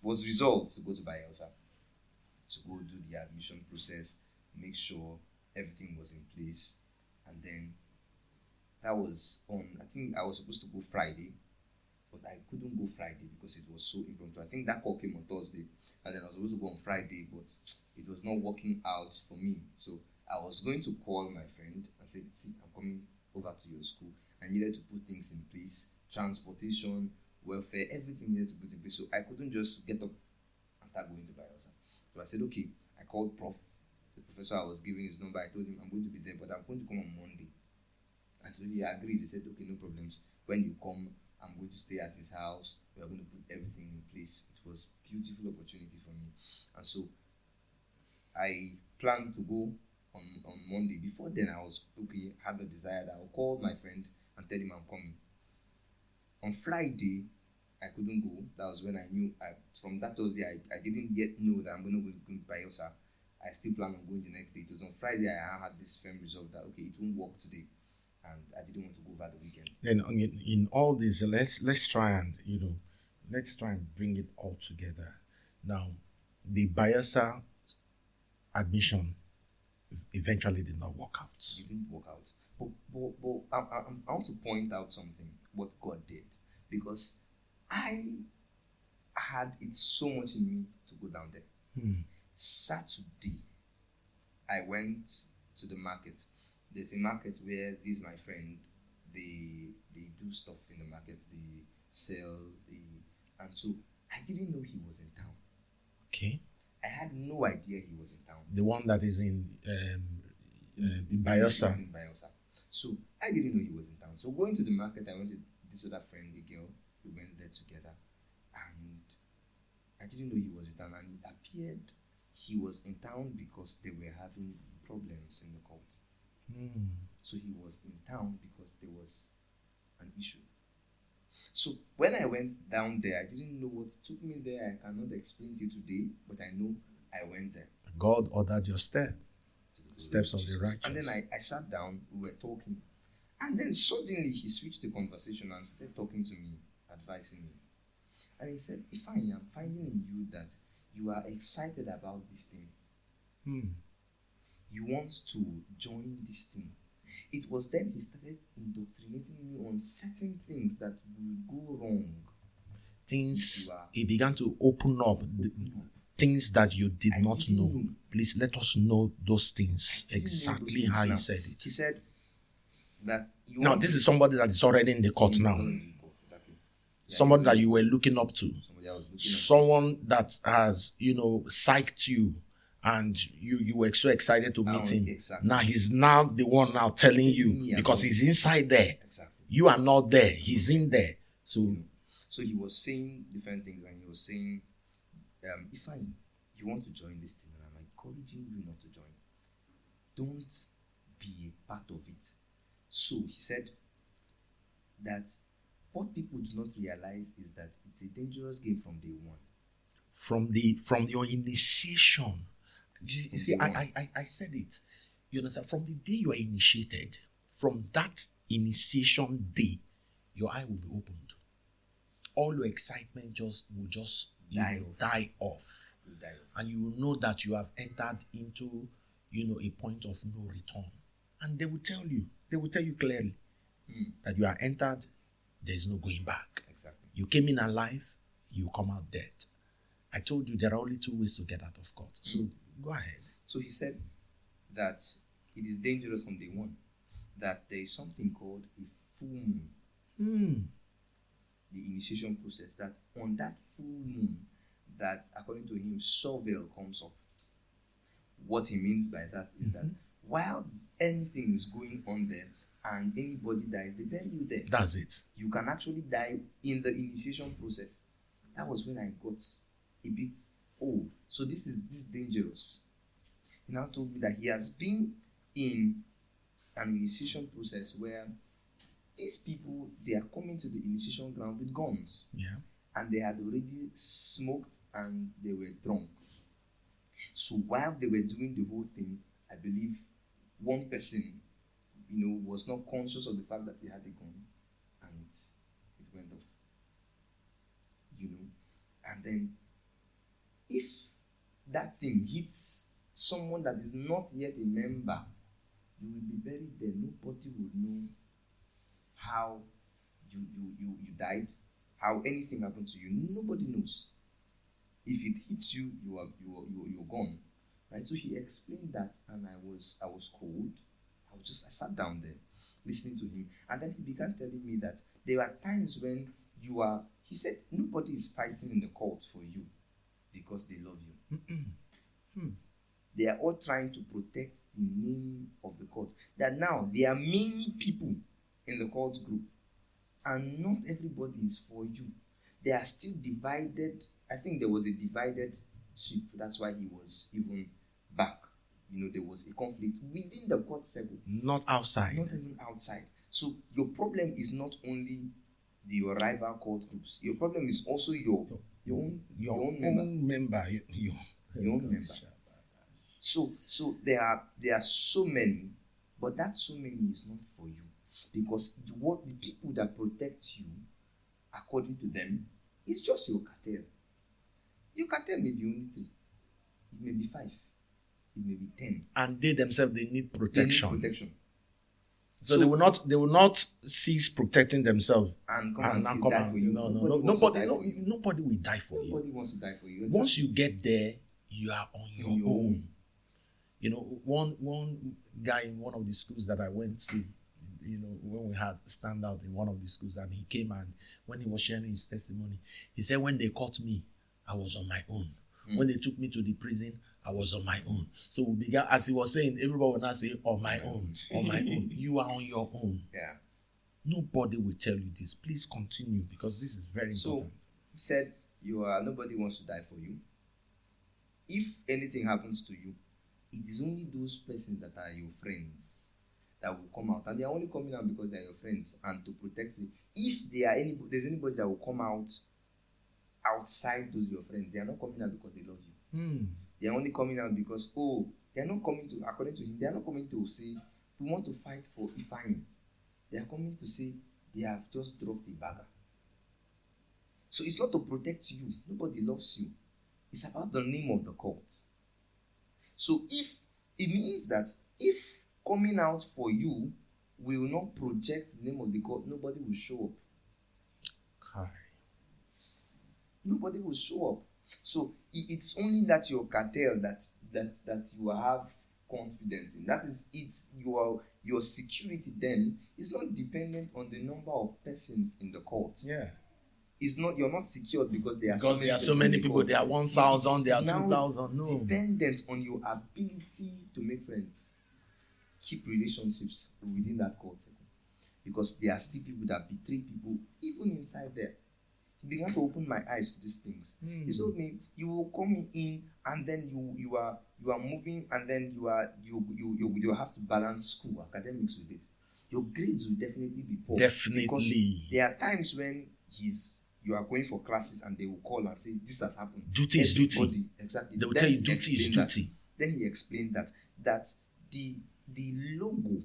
was resolved to go to Bayelsa, to go do the admission process, make sure everything was in place. And then that was on, I think I was supposed to go Friday, but I couldn't go Friday because it was so impromptu. I think that call came on Thursday, and then I was supposed to go on Friday, but it was not working out for me. So I was going to call my friend and say, see, I'm coming over to your school. I needed to put things in place, transportation, welfare, everything needed to put in place. So I couldn't just get up and start going to Bayelsa. So I said, okay, I called Prof. The professor I was giving his number. I told him I'm going to be there, but I'm going to come on Monday. And so he agreed. He said, okay, no problems. When you come, I'm going to stay at his house. We are going to put everything in place. It was a beautiful opportunity for me. And so I planned to go on Monday. Before then, I was okay, had the desire that I'll call my friend and tell him I'm coming. On Friday, I couldn't go. That was when I knew. From that Thursday, I didn't yet know that I'm going to go to Bayelsa. I still plan on going the next day. It was on Friday I had this firm resolve that okay, it won't work today, and I didn't want to go over the weekend. Then in all this, let's try and bring it all together. Now, the Bayelsa admission eventually did not work out. It didn't work out. But I want to point out something, what God did. Because I had it so much in me to go down there. Saturday, I went to the market. There's a market where this my friend, they do stuff in the market, they sell, and so I didn't know he was in town. Okay. I had no idea he was in town. The one that is in Bayelsa. In Bayelsa. So I didn't know he was in town. So going to the market, I went to this other friend, a girl. We went there together, and I didn't know he was in town. And it appeared he was in town because they were having problems in the cult. So he was in town because there was an issue. So when I went down there, I didn't know what took me there. I cannot explain to you today, but I know I went there. God ordered your steps of the righteous. And then I sat down, we were talking. And then suddenly he switched the conversation and started talking to me, advising me. And he said, Ifeanyi, I'm finding in you that you are excited about this thing. You want to join this thing. It was then he started indoctrinating me on certain things that will go wrong. He began to open up things that you did not know. Please let us know those things exactly how he said it. He said that now this is somebody that is already in the court now. Exactly. Somebody that you were looking up to. Someone that has, psyched you. And you were so excited to meet him. Exactly. Now he's now the one now telling you because he's inside there. Exactly. You are not there. He's in there. So he was saying different things, and he was saying, Ifeanyi, you want to join this thing, and I'm encouraging you not to join. Don't be a part of it. So he said that what people do not realize is that it's a dangerous game from day one. From your initiation. You see, I said it. You understand? From the day you are initiated, from that initiation day, your eye will be opened. All your excitement will just die off. And you will know that you have entered into, a point of no return. And they will tell you clearly that you are entered, there's no going back. Exactly. You came in alive, you come out dead. I told you there are only two ways to get out of court. So go ahead. So he said that it is dangerous from day one, that there is something called a full moon. The initiation process, that on that full moon, that according to him, Sovel comes up. What he means by that is that while anything is going on there and anybody dies, they bury you there. That's it. You can actually die in the initiation process. That was when I got a bit, so this is dangerous. He now told me that he has been in an initiation process where these people, they are coming to the initiation ground with guns. Yeah. And they had already smoked and they were drunk. So while they were doing the whole thing, I believe one person, was not conscious of the fact that he had a gun, and it went off. And then if that thing hits someone that is not yet a member, you will be buried there. Nobody would know how you died, how anything happened to you. Nobody knows. If it hits you, you're gone. Right? So he explained that, and I was cold. I sat down there listening to him, and then he began telling me that there are times when he said nobody is fighting in the court for you because they love you. They are all trying to protect the name of the court. That now there are many people in the court group And not everybody is for you. They are still divided. I think there was a divided ship. That's why he was even back. There was a conflict within the court circle. Not outside. Not even outside. So your problem is not only your rival court groups. Your problem is also your own member. Your own member. So there are so many, but that so many is not for you, because the people that protect you, according to them, is just your cartel. Your cartel may be only 3, it may be 5, it may be 10, and they themselves they need protection. So they will not cease protecting themselves and come die for you. Nobody will die for you. Nobody wants to die for you. Once you get there, you are on your own. One guy in one of the schools that I went to, when we had standout in one of the schools, and he came, and when he was sharing his testimony, he said, when they caught me, I was on my own. When they took me to the prison, I was on my own. So we began, as he was saying, everybody will now say, on my own, on my own. You are on your own. Yeah. Nobody will tell you this. Please continue, because this is very important. He said, nobody wants to die for you. If anything happens to you, it is only those persons that are your friends that will come out. And they are only coming out because they are your friends and to protect you. If there's anybody that will come out outside those your friends, they are not coming out because they love you. They are only coming out because, they are not coming to, according to him, they are not coming to say, we want to fight for Ifeanyi. They are coming to say, they have just dropped a bagger. So it's not to protect you. Nobody loves you. It's about the name of the court. So if it means that if coming out for you will not project the name of the court, nobody will show up. Okay. Nobody will show up. So it's only that your cartel that you have confidence in. That is, it's your security then is not dependent on the number of persons in the court. Yeah. It's not, you're not secured because there are so many people. There are 1,000, there are 2,000. No. Dependent on your ability to make friends, keep relationships within that court, because there are still people that betray people even inside there. He began to open my eyes to these things. He told me, you will come in and then you are moving, and then you have to balance school academics with it. Your grades will definitely be poor. Definitely. Because there are times when you are going for classes and they will call and say, this has happened. Duty is duty. Exactly. They will tell you duty is duty. Then he explained that the logo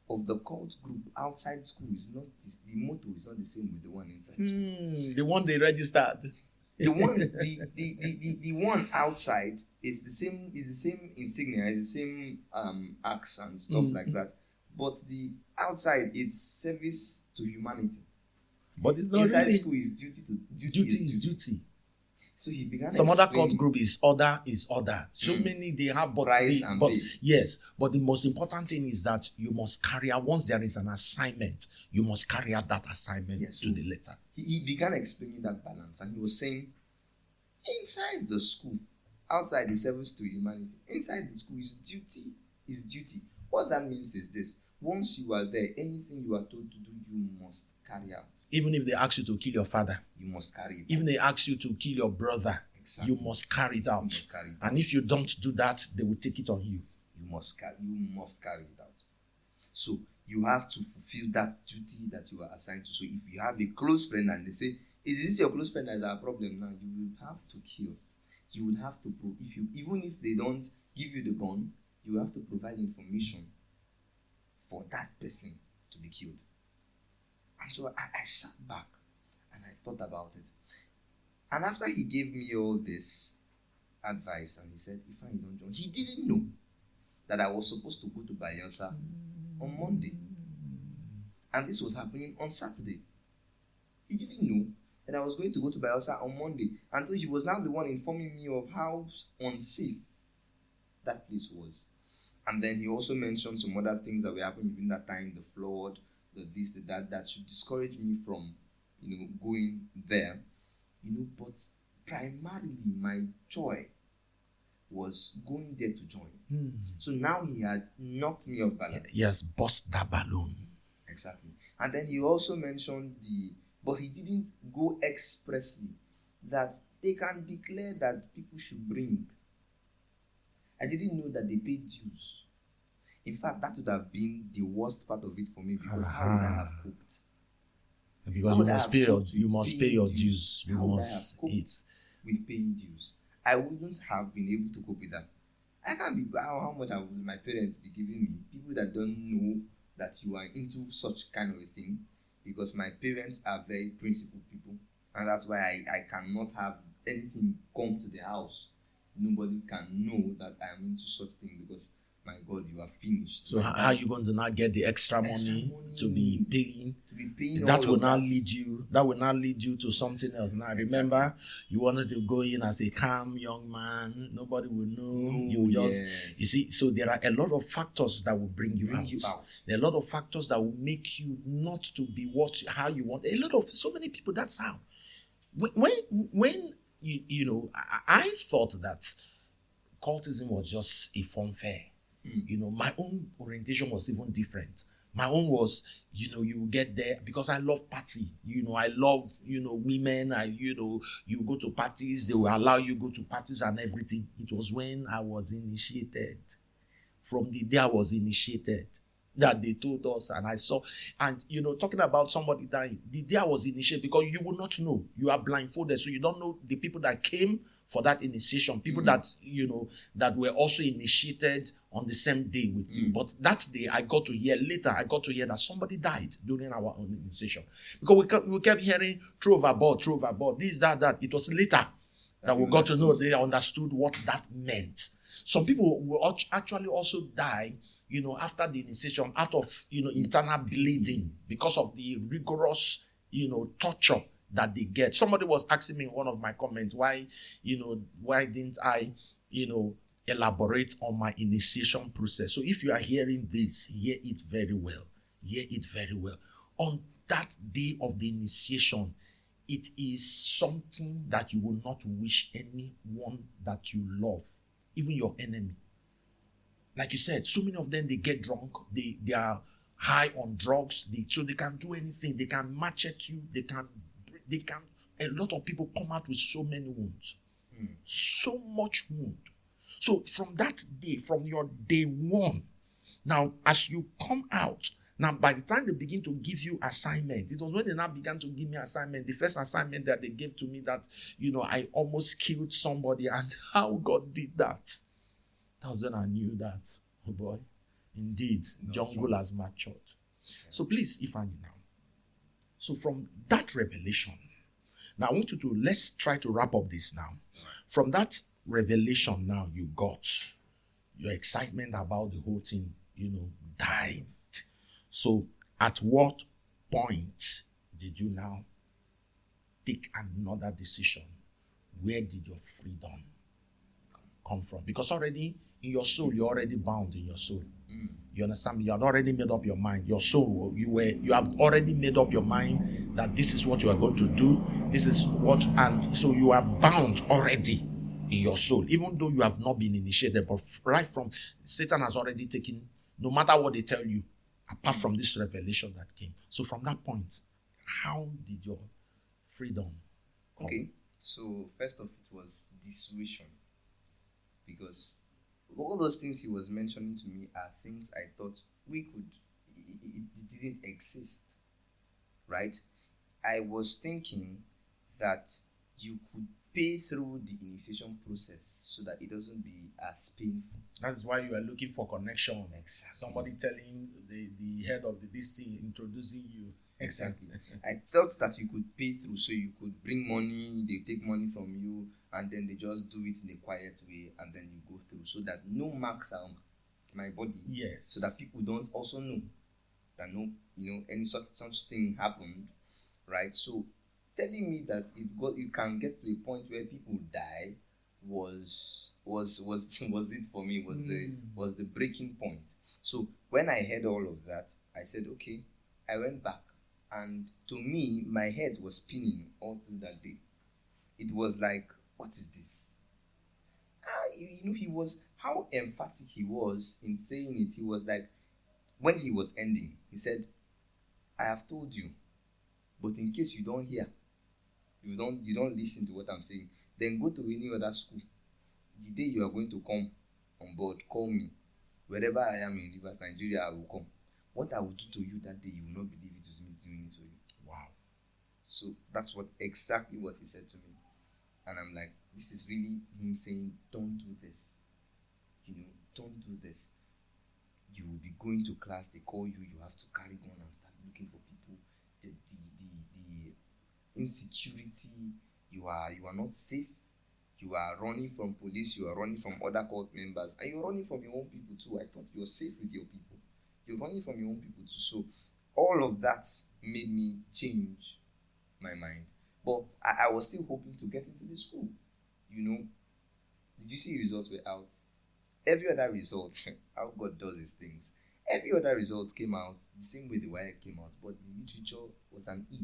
of the cult group outside school is not this, the motto is not the same with the one inside school. The one they registered. The one outside is the same insignia, is the same axe and stuff like that. But the outside, it's service to humanity. But it's not inside really. School is duty is duty. So he began. Some other cult group is order. So many they have, but yes. But the most important thing is that you must carry out, once there is an assignment, you must carry out that assignment to the letter. He began explaining that balance, and he was saying, inside the school, outside is service to humanity. Inside the school is duty. What that means is this: once you are there, anything you are told to do, you must carry out. Even if they ask you to kill your father, you must carry it out. Even they ask you to kill your brother, you must carry it out. And if you don't do that, they will take it on you. You must carry it out. So you have to fulfill that duty that you are assigned to. So if you have a close friend and they say, "Is this your close friend that is our problem now?" You will have to kill. You will have to prove. Even if they don't give you the gun, you have to provide information for that person to be killed. And so I sat back and I thought about it. And after he gave me all this advice and he said, "Ifeanyi, don't join," he didn't know that I was supposed to go to Bayelsa on Monday. And this was happening on Saturday. He didn't know that I was going to go to Bayelsa on Monday. And so he was now the one informing me of how unsafe that place was. And then he also mentioned some other things that were happening within that time, the flood, the this, the that should discourage me from, going there. But primarily my joy was going there to join. So now he had knocked me off balance. Yes, bust that balloon. Exactly. And then he also mentioned but he didn't go expressly that they can declare that people should bring. I didn't know that they pay dues. In fact, that would have been the worst part of it for me, because how would I have coped? Because you must pay your dues. You must eat with paying dues. I wouldn't have been able to cope with that. I can't be how much would my parents be giving me? People that don't know that you are into such kind of a thing, because my parents are very principled people, and that's why I cannot have anything come to the house. Nobody can know that I am into such thing, because my God, you are finished. So how are you going to not get the extra money to be paying? That will not lead you. That will not lead you to something else. Now remember, you wanted to go in as a calm young man. Nobody will know. You see. So there are a lot of factors that will bring you out. There are a lot of factors that will make you not to be how you want. So many people. That's how. When you know, I thought that cultism was just a fun fair. You know, my own orientation was even different. My own was, you get there because I love party. I love, women. You go to parties, they will allow you go to parties and everything. It was when I was initiated. From the day I was initiated, that they told us, and I saw, and talking about somebody dying, the day I was initiated, because you will not know. You are blindfolded, so you don't know the people that came for that initiation, people that that were also initiated on the same day with you. But that day I got to hear that somebody died during our own initiation, because we kept hearing throw overboard, this, that. It was later that we got to know, they understood what that meant. Some people will actually also die after the initiation out of internal bleeding, because of the rigorous torture that they get. Somebody was asking me in one of my comments, why didn't I elaborate on my initiation process? So if you are hearing this, hear it very well. On that day of the initiation, it is something that you will not wish anyone that you love, even your enemy. Like you said, so many of them, they get drunk, they are high on drugs, so they can do anything. They can machete you, they can. A lot of people come out with so many wounds, so much wound. So from that day, from your day one, now as you come out, now by the time they begin to give you assignment, it was when they now began to give me assignment. The first assignment that they gave to me, that I almost killed somebody, and how God did that. That was when I knew that, oh boy, indeed, jungle has matured. So please, Ifeanyi now. So from that revelation, now I want you to, let's try to wrap up this now. From that revelation now you got, your excitement about the whole thing, died. So at what point did you now take another decision? Where did your freedom come from? Because already in your soul, you're already bound in your soul. You understand me? You had already made up your mind. Your soul, you have already made up your mind that this is what you are going to do. This is what, and so you are bound already in your soul, even though you have not been initiated. But right from, Satan has already taken, no matter what they tell you, apart from this revelation that came. So from that point, how did your freedom come? Okay, so first of it was dissuasion, because all those things he was mentioning to me are things I thought it didn't exist, right? I was thinking that you could pay through the initiation process so that it doesn't be as painful. That's why you are looking for connection. Exactly. Somebody telling the head of the DC, introducing you. Exactly. I thought that you could pay through, so you could bring money, they take money from you, and then they just do it in a quiet way, and then you go through, so that no marks on my body. Yes. So that people don't also know that any such thing happened, right? So telling me that it can get to a point where people die was it for me, was the breaking point. So when I heard all of that, I said, okay. I went back, and to me, my head was spinning all through that day. It was like, what is this? He was, how emphatic he was in saying it. He was like, when he was ending, he said, I have told you, but in case you don't hear, you don't listen to what I'm saying, then go to any other school. The day you are going to come on board, call me. Wherever I am in Rivers, Nigeria, I will come. What I will do to you that day, you will not believe it was me doing it to you. Wow. So that's exactly what he said to me. And I'm like, this is really him saying, don't do this. Don't do this. You will be going to class, they call you, you have to carry gun and start looking for people. The insecurity, you are not safe. You are running from police, you are running from other court members, and you're running from your own people too. I thought you're safe with your people. You're running from your own people too. So all of that made me change my mind. But I was still hoping to get into the school. Did you see results were out? Every other result, how God does his things. Every other result came out the same way the wire came out, but the literature was an E.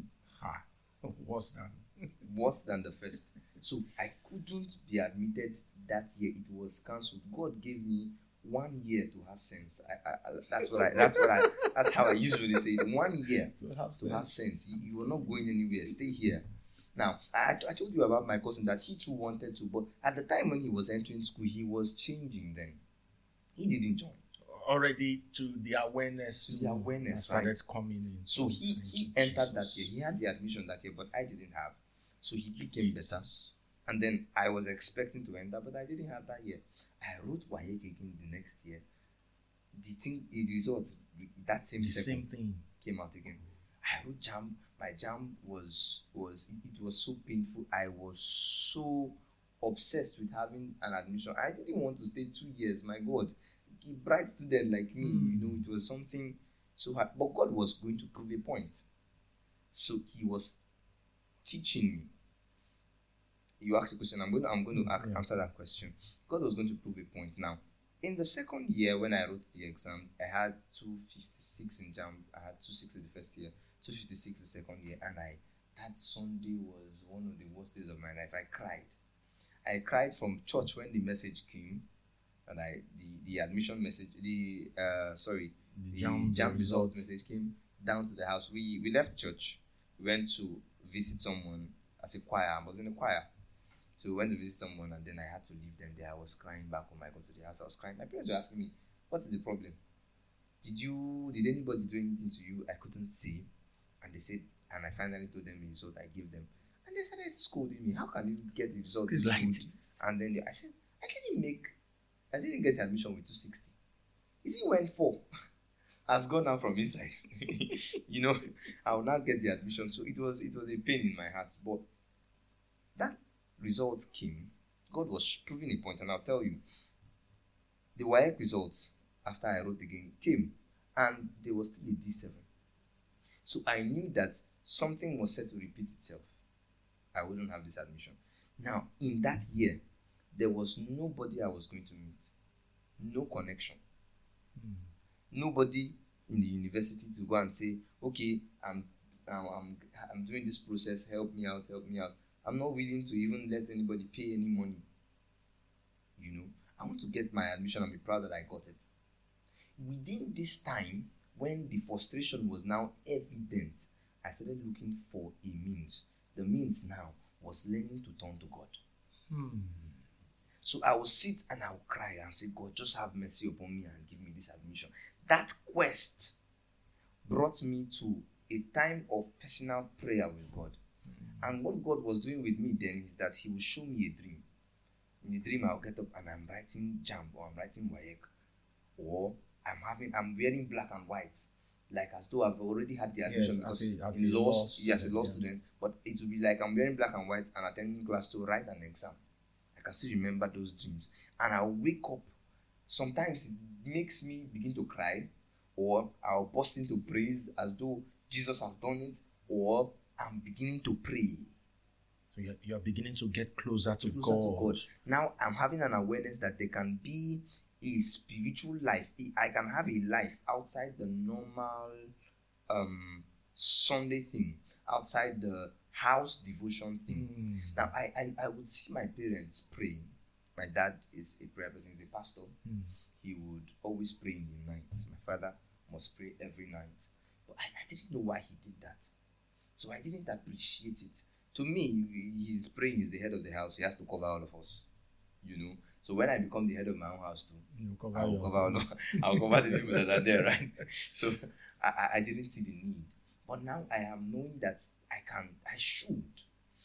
Worse than the first. So I couldn't be admitted that year. It was cancelled. God gave me 1 year to have sense. That's how I usually say it. 1 year to have sense. You are not going anywhere. Stay here. Now, I told you about my cousin that he too wanted to, but at the time when he was entering school, he was changing then. He didn't join. Already to the awareness started right? coming in. So he entered that year. He had the admission that year, but I didn't have. So he became better. And then I was expecting to enter, but I didn't have that year. I wrote WAEC again the next year. The results, that same thing came out again. I wrote JAMB. My JAMB was so painful. I was so obsessed with having an admission. I didn't want to stay 2 years. My God, a bright student like me, it was something so hard. But God was going to prove a point. So he was teaching me. You asked a question. I'm going to answer that question. God was going to prove a point. Now, in the second year when I wrote the exam, I had 256 in JAMB. I had 260 the first year, 256 the second year, and that Sunday was one of the worst days of my life. I cried from church when the message came, and the admission message, the JAMB result message came down to the house. We left church. We went to visit someone as a choir. I was in a choir. So we went to visit someone, and then I had to leave them there. I was crying back when I got to the house. I was crying. My parents were asking me, what is the problem? Did anybody do anything to you? I couldn't say. And they said, and I finally told them the result I gave them. And they started scolding me. How can you get the result this like good? This. And then I said, I didn't get the admission with 260. Is it when 4 has gone out from inside? I will not get the admission. So it was a pain in my heart. But that result came. God was proving a point, and I'll tell you, the WAEC results after I wrote again came, and there was still a D7. So I knew that something was set to repeat itself. I wouldn't have this admission. Now, in that year, there was nobody I was going to meet. No connection. Nobody in the university to go and say, okay, I'm doing this process, help me out. I'm not willing to even let anybody pay any money. I want to get my admission and be proud that I got it. Within this time, when the frustration was now evident, I started looking for a means. The means now was learning to turn to God. So I would sit and I would cry and say, God, just have mercy upon me and give me this admission. That quest brought me to a time of personal prayer with God. And what God was doing with me then is that he would show me a dream. In the dream, I'll get up and I'm writing JAMB or I'm writing WAEC, or I'm wearing black and white, like as though I've already had the admission as a law student. But it will be like I'm wearing black and white and attending class to write an exam. I can still remember those dreams. And I'll wake up. Sometimes it makes me begin to cry, or I'll burst into praise as though Jesus has done it, or I'm beginning to pray. So you're beginning to get closer to God. Now I'm having an awareness that there can be a spiritual life. I can have a life outside the normal Sunday thing, outside the house devotion thing. Now I would see my parents praying. My dad is a prayer person, he's a pastor. He would always pray in the night. My father must pray every night. But I didn't know why he did that. So I didn't appreciate it. To me, he's praying, he's the head of the house. He has to cover all of us, you know. So when I become the head of my own house too, I'll cover the people that are there, right? So I didn't see the need. But now I am knowing that I should.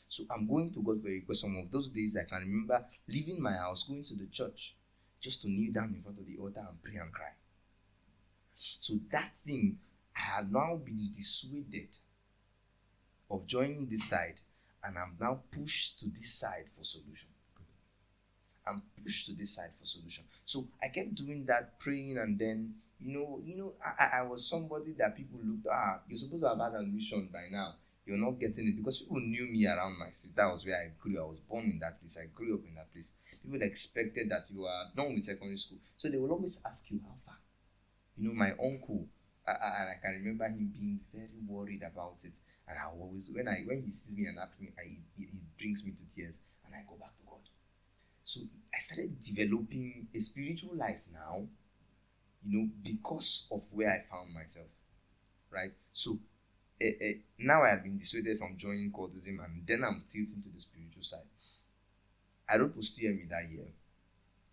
So I'm going to God for a request. Some of those days I can remember leaving my house, going to the church, just to kneel down in front of the altar and pray and cry. So that thing, I have now been dissuaded of joining this side, and I'm now pushed to this side for solution. I'm pushed to this side for solution. So I kept doing that, praying, and then I was somebody that people looked, you're supposed to have had admission by now. You're not getting it, because people knew me around my street. That was where I grew. I was born in that place. I grew up in that place. People expected that you are done with secondary school, so they will always ask you how far. My uncle, and I can remember him being very worried about it. And I always, when he sees me and asks me, it brings me to tears, and I go back to God. So I started developing a spiritual life now, because of where I found myself, right? So now I have been dissuaded from joining cultism, and then I'm tilting to the spiritual side. I wrote pursue me that year.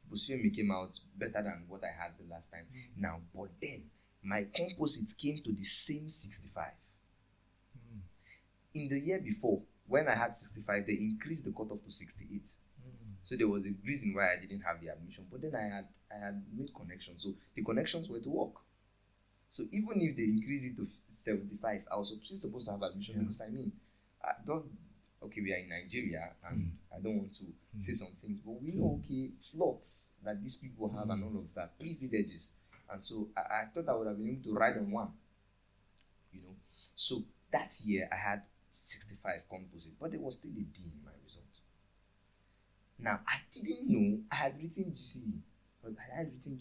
Pursue me came out better than what I had the last time. Now, but then my composite came to the same 65. In the year before, when I had 65, they increased the cutoff to 68. So there was a reason why I didn't have the admission. But then I had made connections. So the connections were to work. So even if they increased it to 75, I was still supposed to have admission, because we are in Nigeria, and I don't want to say some things, but we know, slots that these people have and all of that, privileges. And so I thought I would have been able to ride on one, So that year I had 65 composite, but there was still a D in my result. Now, I didn't know I had written GCE. But have I written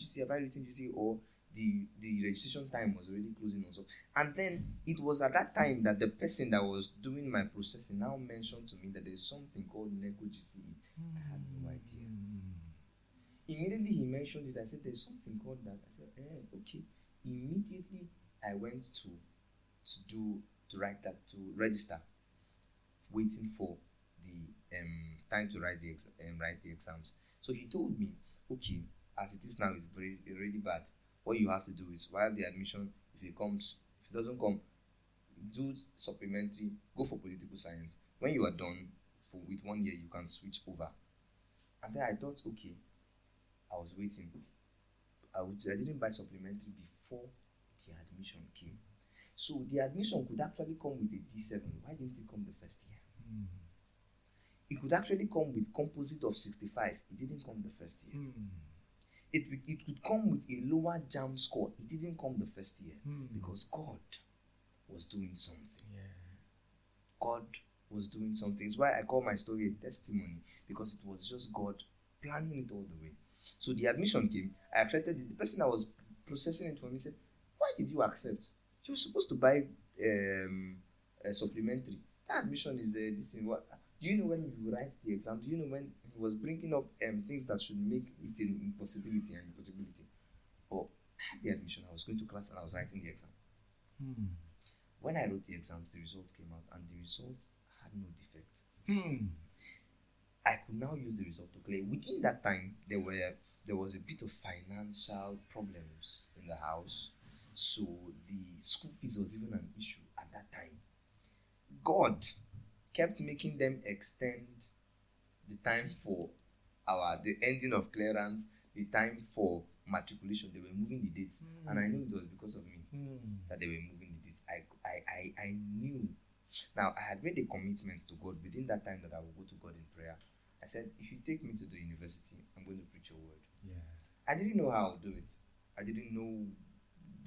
GCE, or the registration time was already closing also. And then it was at that time that the person that was doing my processing now mentioned to me that there's something called NECO GCE. I had no idea. Immediately he mentioned it. I said, there's something called that. I said, okay. Immediately I went to write that, to register, waiting for the time to write the exams. So he told me, okay, as it is now, it's already bad. What you have to do is, while the admission, if it doesn't come, do supplementary, go for political science. When you are done with 1 year, you can switch over. And then I thought, okay, I was waiting. I didn't buy supplementary before the admission came. So the admission could actually come with a D7. Why didn't it come the first year? It could actually come with composite of 65. It didn't come the first year. It could come with a lower JAM score. It didn't come the first year, because God was doing something. God was doing something. It's why I call my story a testimony, because it was just God planning it all the way. So the admission came. I accepted it. The person that was processing it for me said, "Why did you accept? You were supposed to buy a supplementary. That admission is this thing. What? Do you know when you write the exam? Do you know when he was bringing up things that should make it an impossibility and impossibility?" But I had the admission. I was going to class and I was writing the exam. When I wrote the exams, the result came out, and the results had no defect. I could now use the result to clear. Within that time, there was a bit of financial problems in the house, so the school fees was even an issue at that time. God kept making them extend the time for the ending of clearance, the time for matriculation. They were moving the dates, and I knew it was because of me that they were moving the dates. I knew. Now, I had made a commitment to God within that time that I would go to God in prayer. I said, if you take me to the university, I'm going to preach your word. I didn't know how to do it. I didn't know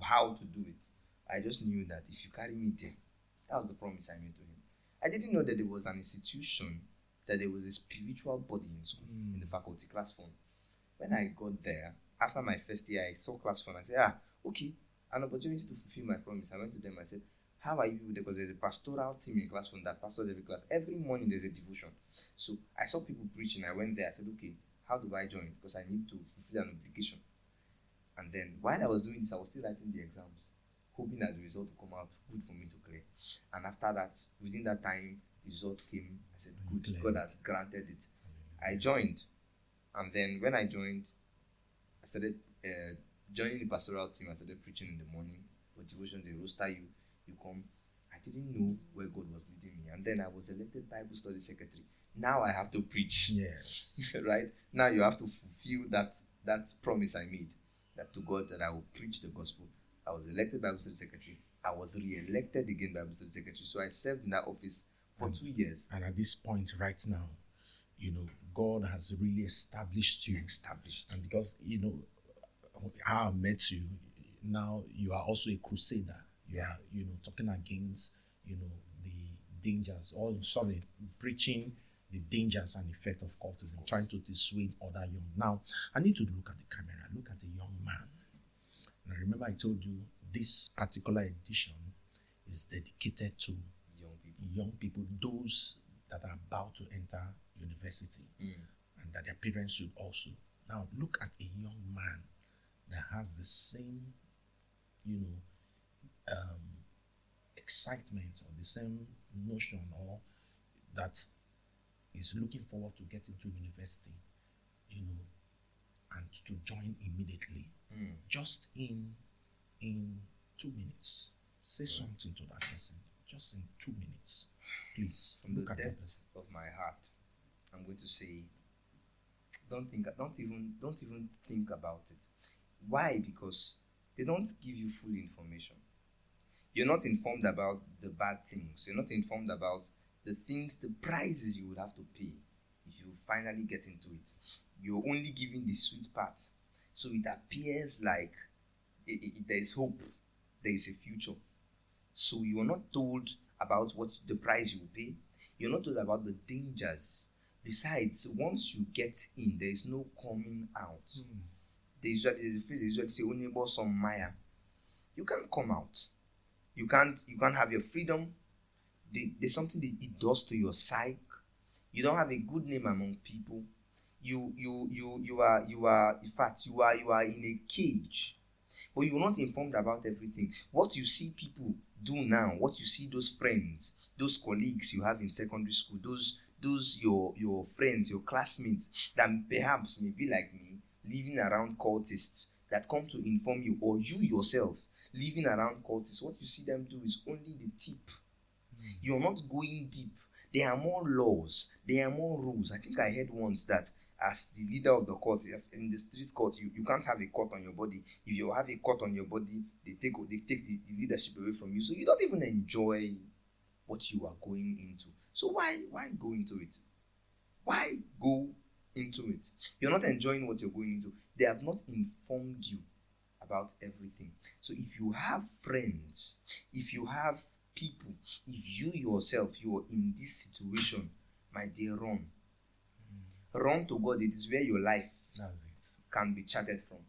how to do it. I just knew that if you carry me there, that was the promise I made to him. I didn't know that there was an institution, that there was a spiritual body in school, in the faculty class phone. When I got there, after my first year, I saw class phone. I said, okay, an opportunity to fulfill my promise. I went to them. I said, how are you? Because there's a pastoral team in class phone that pastors every class. Every morning there's a devotion. So I saw people preaching. I went there. I said, okay, how do I join? Because I need to fulfill an obligation. And then while I was doing this, I was still writing the exams. hoping that the result will come out good for me to clear. And after that, within that time, the result came. I said, good, God has granted it. I joined. And then when I joined, I started joining the pastoral team. I started preaching in the morning. For devotion, they roster you, you come. I didn't know where God was leading me. And then I was elected Bible study secretary. Now I have to preach. Yes. Right? Now you have to fulfill that promise I made that to God that I will preach the gospel. I was elected Bible study secretary. I was re-elected again Bible study secretary. So I served in that office for 2 years. And at this point right now, God has really established you. And because, how I met you, now you are also a crusader. You are, talking against, the dangers, preaching the dangers and effect of cultism, trying to dissuade other young. Now, I need to look at the camera, look at the young man. And I remember I told you this particular edition is dedicated to young people, those that are about to enter university, and that their parents should also. Now, look at a young man that has the same, excitement or the same notion, or that is looking forward to get into university, and to join immediately. Just in 2 minutes, say something to that person. Just in 2 minutes, please. From the depth of my heart, I'm going to say, don't even think about it. Why? Because they don't give you full information. You're not informed about the bad things. You're not informed about the prices you would have to pay if you finally get into it. You're only given the sweet part. So it appears like there is hope, there is a future. So you are not told about what the price you pay. You're not told about the dangers. Besides, once you get in, there is no coming out. There's a phrase they usually say, "Only some Maya." You can't come out. You can't have your freedom. There's something that it does to your psyche. You don't have a good name among people. You are in fact you are in a cage. But you're not informed about everything. What you see people do now, what you see those friends, those colleagues you have in secondary school, those your friends, your classmates that perhaps may be like me, living around cultists that come to inform you, or you yourself living around cultists, what you see them do is only the tip. You're not going deep. There are more laws. There are more rules. I think I heard once that as the leader of the court, in the street court, you can't have a cut on your body. If you have a cut on your body, they take the leadership away from you. So you don't even enjoy what you are going into. So why go into it? Why go into it? You're not enjoying what you're going into. They have not informed you about everything. So if you have friends, if you have people, if you yourself, you are in this situation, my dear, run. Run to God. It is where your life can be charted from.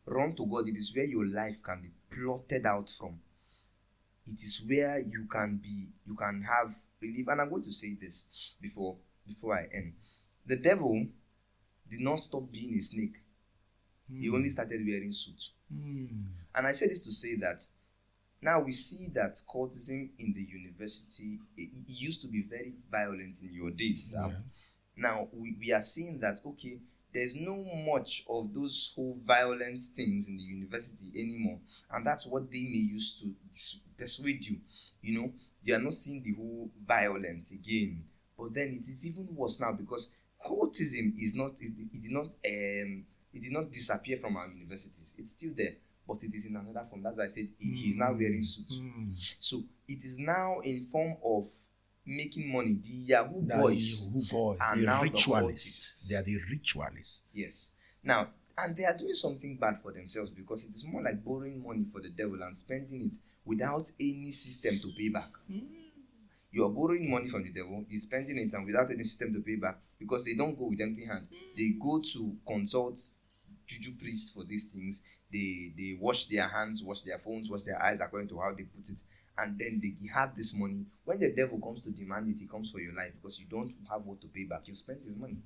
Run to God. It is where your life can be plotted out from. It is where you can have relief. And I'm going to say this before I end. The devil did not stop being a snake. He only started wearing suits. And I say this to say that now we see that cultism in the university, it used to be very violent in your days. Now we are seeing that, okay, there's no much of those whole violent things in the university anymore. And that's what they may use to persuade you. They are not seeing the whole violence again. But then it is even worse now, because cultism it did not disappear from our universities. It's still there, but it is in another form. That's why I said he's now wearing suits. So it is now in form of making money. The Yahoo boys are now ritualists. They are the ritualists. Yes. Now, and they are doing something bad for themselves, because it is more like borrowing money for the devil and spending it without any system to pay back. You are borrowing money from the devil, he's spending it, and without any system to pay back, because they don't go with empty hand. They go to consult juju priests for these things. They wash their hands, wash their phones, wash their eyes according to how they put it, and then they have this money. When the devil comes to demand it, he comes for your life, because you don't have what to pay back. You spent his money.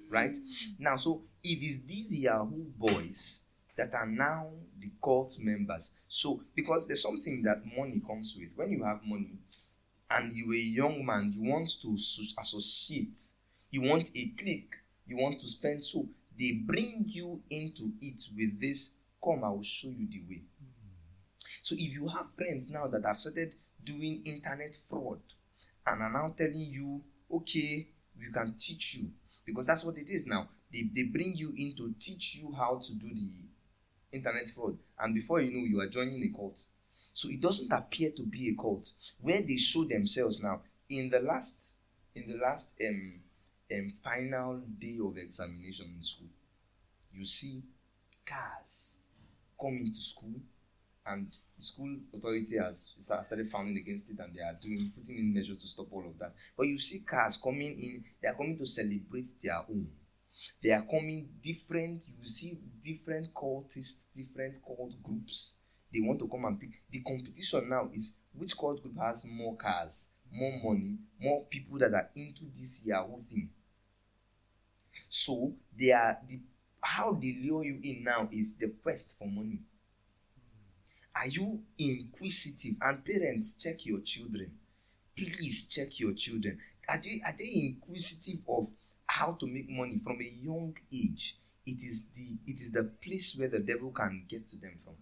Right? Now, so if it's these Yahoo boys that are now the cult members. So, because there's something that money comes with. When you have money and you're a young man, you want to associate, you want a clique, you want to spend. So, they bring you into it with this, come, I will show you the way. So, if you have friends now that have started doing internet fraud and are now telling you, okay, we can teach you, because that's what it is now. They bring you in to teach you how to do the internet fraud, and before you know, you are joining a cult. So it doesn't appear to be a cult where they show themselves now. In the last final day of examination in school, you see cars coming to school, and the school authority has started frowning against it, and they are putting in measures to stop all of that. But you see cars coming in, they are coming to celebrate their own. They are coming different. You see different cultists, different cult groups. They want to come and pick. The competition now is which cult group has more cars, more money, more people that are into this Yahoo thing. So they are how they lure you in now is the quest for money. Are you inquisitive? And parents, check your children. Please check your children. Are they inquisitive of how to make money from a young age? It is the place where the devil can get to them from.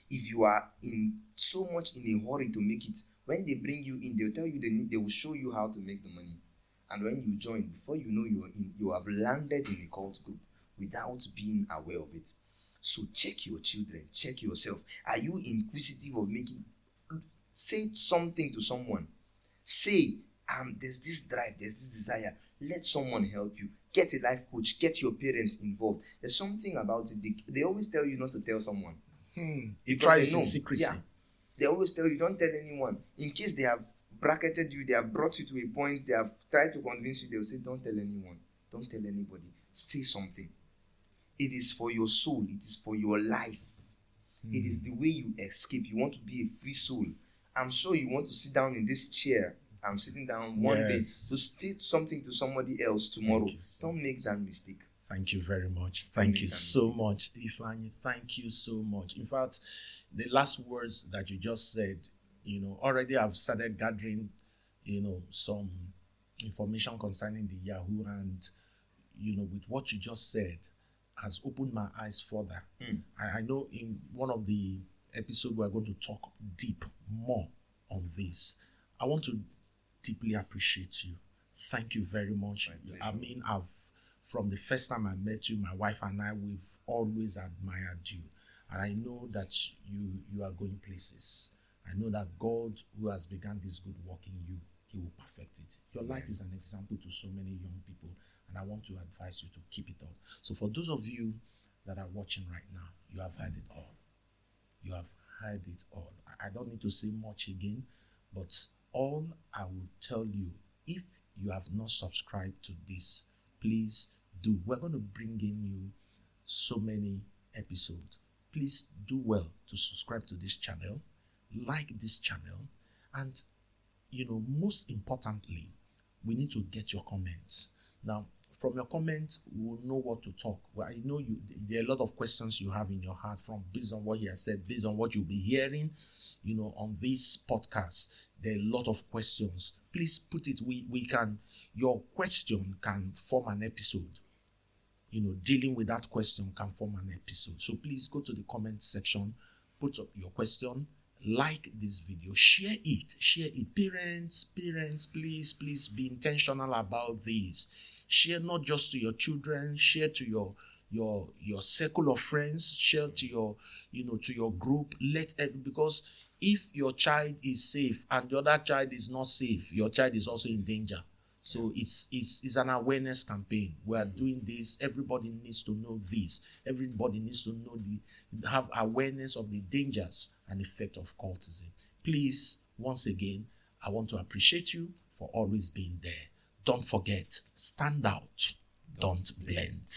If you are in so much in a hurry to make it, when they bring you in, they'll tell you they will show you how to make the money. And when you join, before you know, you have landed in a cult group without being aware of it. So check your children, check yourself. Are you inquisitive of making? Say something to someone. Say, there's this drive, there's this desire. Let someone help you. Get a life coach. Get your parents involved. There's something about it. They always tell you not to tell someone. It thrives in secrecy. Yeah. They always tell you, don't tell anyone. In case they have bracketed you, they have brought you to a point, they have tried to convince you, they will say, don't tell anyone. Don't tell anybody. Say something. It is for your soul. It is for your life. It is the way you escape. You want to be a free soul. I'm sure you want to sit down in this chair. I'm sitting down one day to state something to somebody else tomorrow. Don't make that mistake. Thank you very much. Thank you so much, Ifeanyi. Thank you so much. In fact, the last words that you just said, already I've started gathering, some information concerning the Yahoo, and, with what you just said, has opened my eyes further. I know in one of the episodes we're going to talk deep more on this. I want to deeply appreciate you. Thank you very much. I mean, from the first time I met you, my wife and I, we've always admired you. And I know that you are going places. I know that God, who has begun this good work in you, he will perfect it. Your life is an example to so many young people. And I want to advise you to keep it up. So for those of you that are watching right now, you have heard it all. You have heard it all. I don't need to say much again, but all I will tell you, if you have not subscribed to this, please do. We're going to bring in you so many episodes. Please do well to subscribe to this channel, like this channel, and, most importantly, we need to get your comments. Now, from your comments, we'll know what to talk. Well, I know there are a lot of questions you have in your heart based on what he has said, based on what you'll be hearing, on this podcast. There are a lot of questions. Please put it. Your question can form an episode. Dealing with that question can form an episode. So please go to the comment section, put up your question, like this video, share it. Parents, please be intentional about this. Share not just to your children, share to your circle of friends, share to your group. Because if your child is safe and the other child is not safe, your child is also in danger. So it's an awareness campaign. We are doing this. Everybody needs to know this. Everybody needs to have awareness of the dangers and effect of cultism. Please, once again, I want to appreciate you for always being there. Don't forget, stand out, don't blend.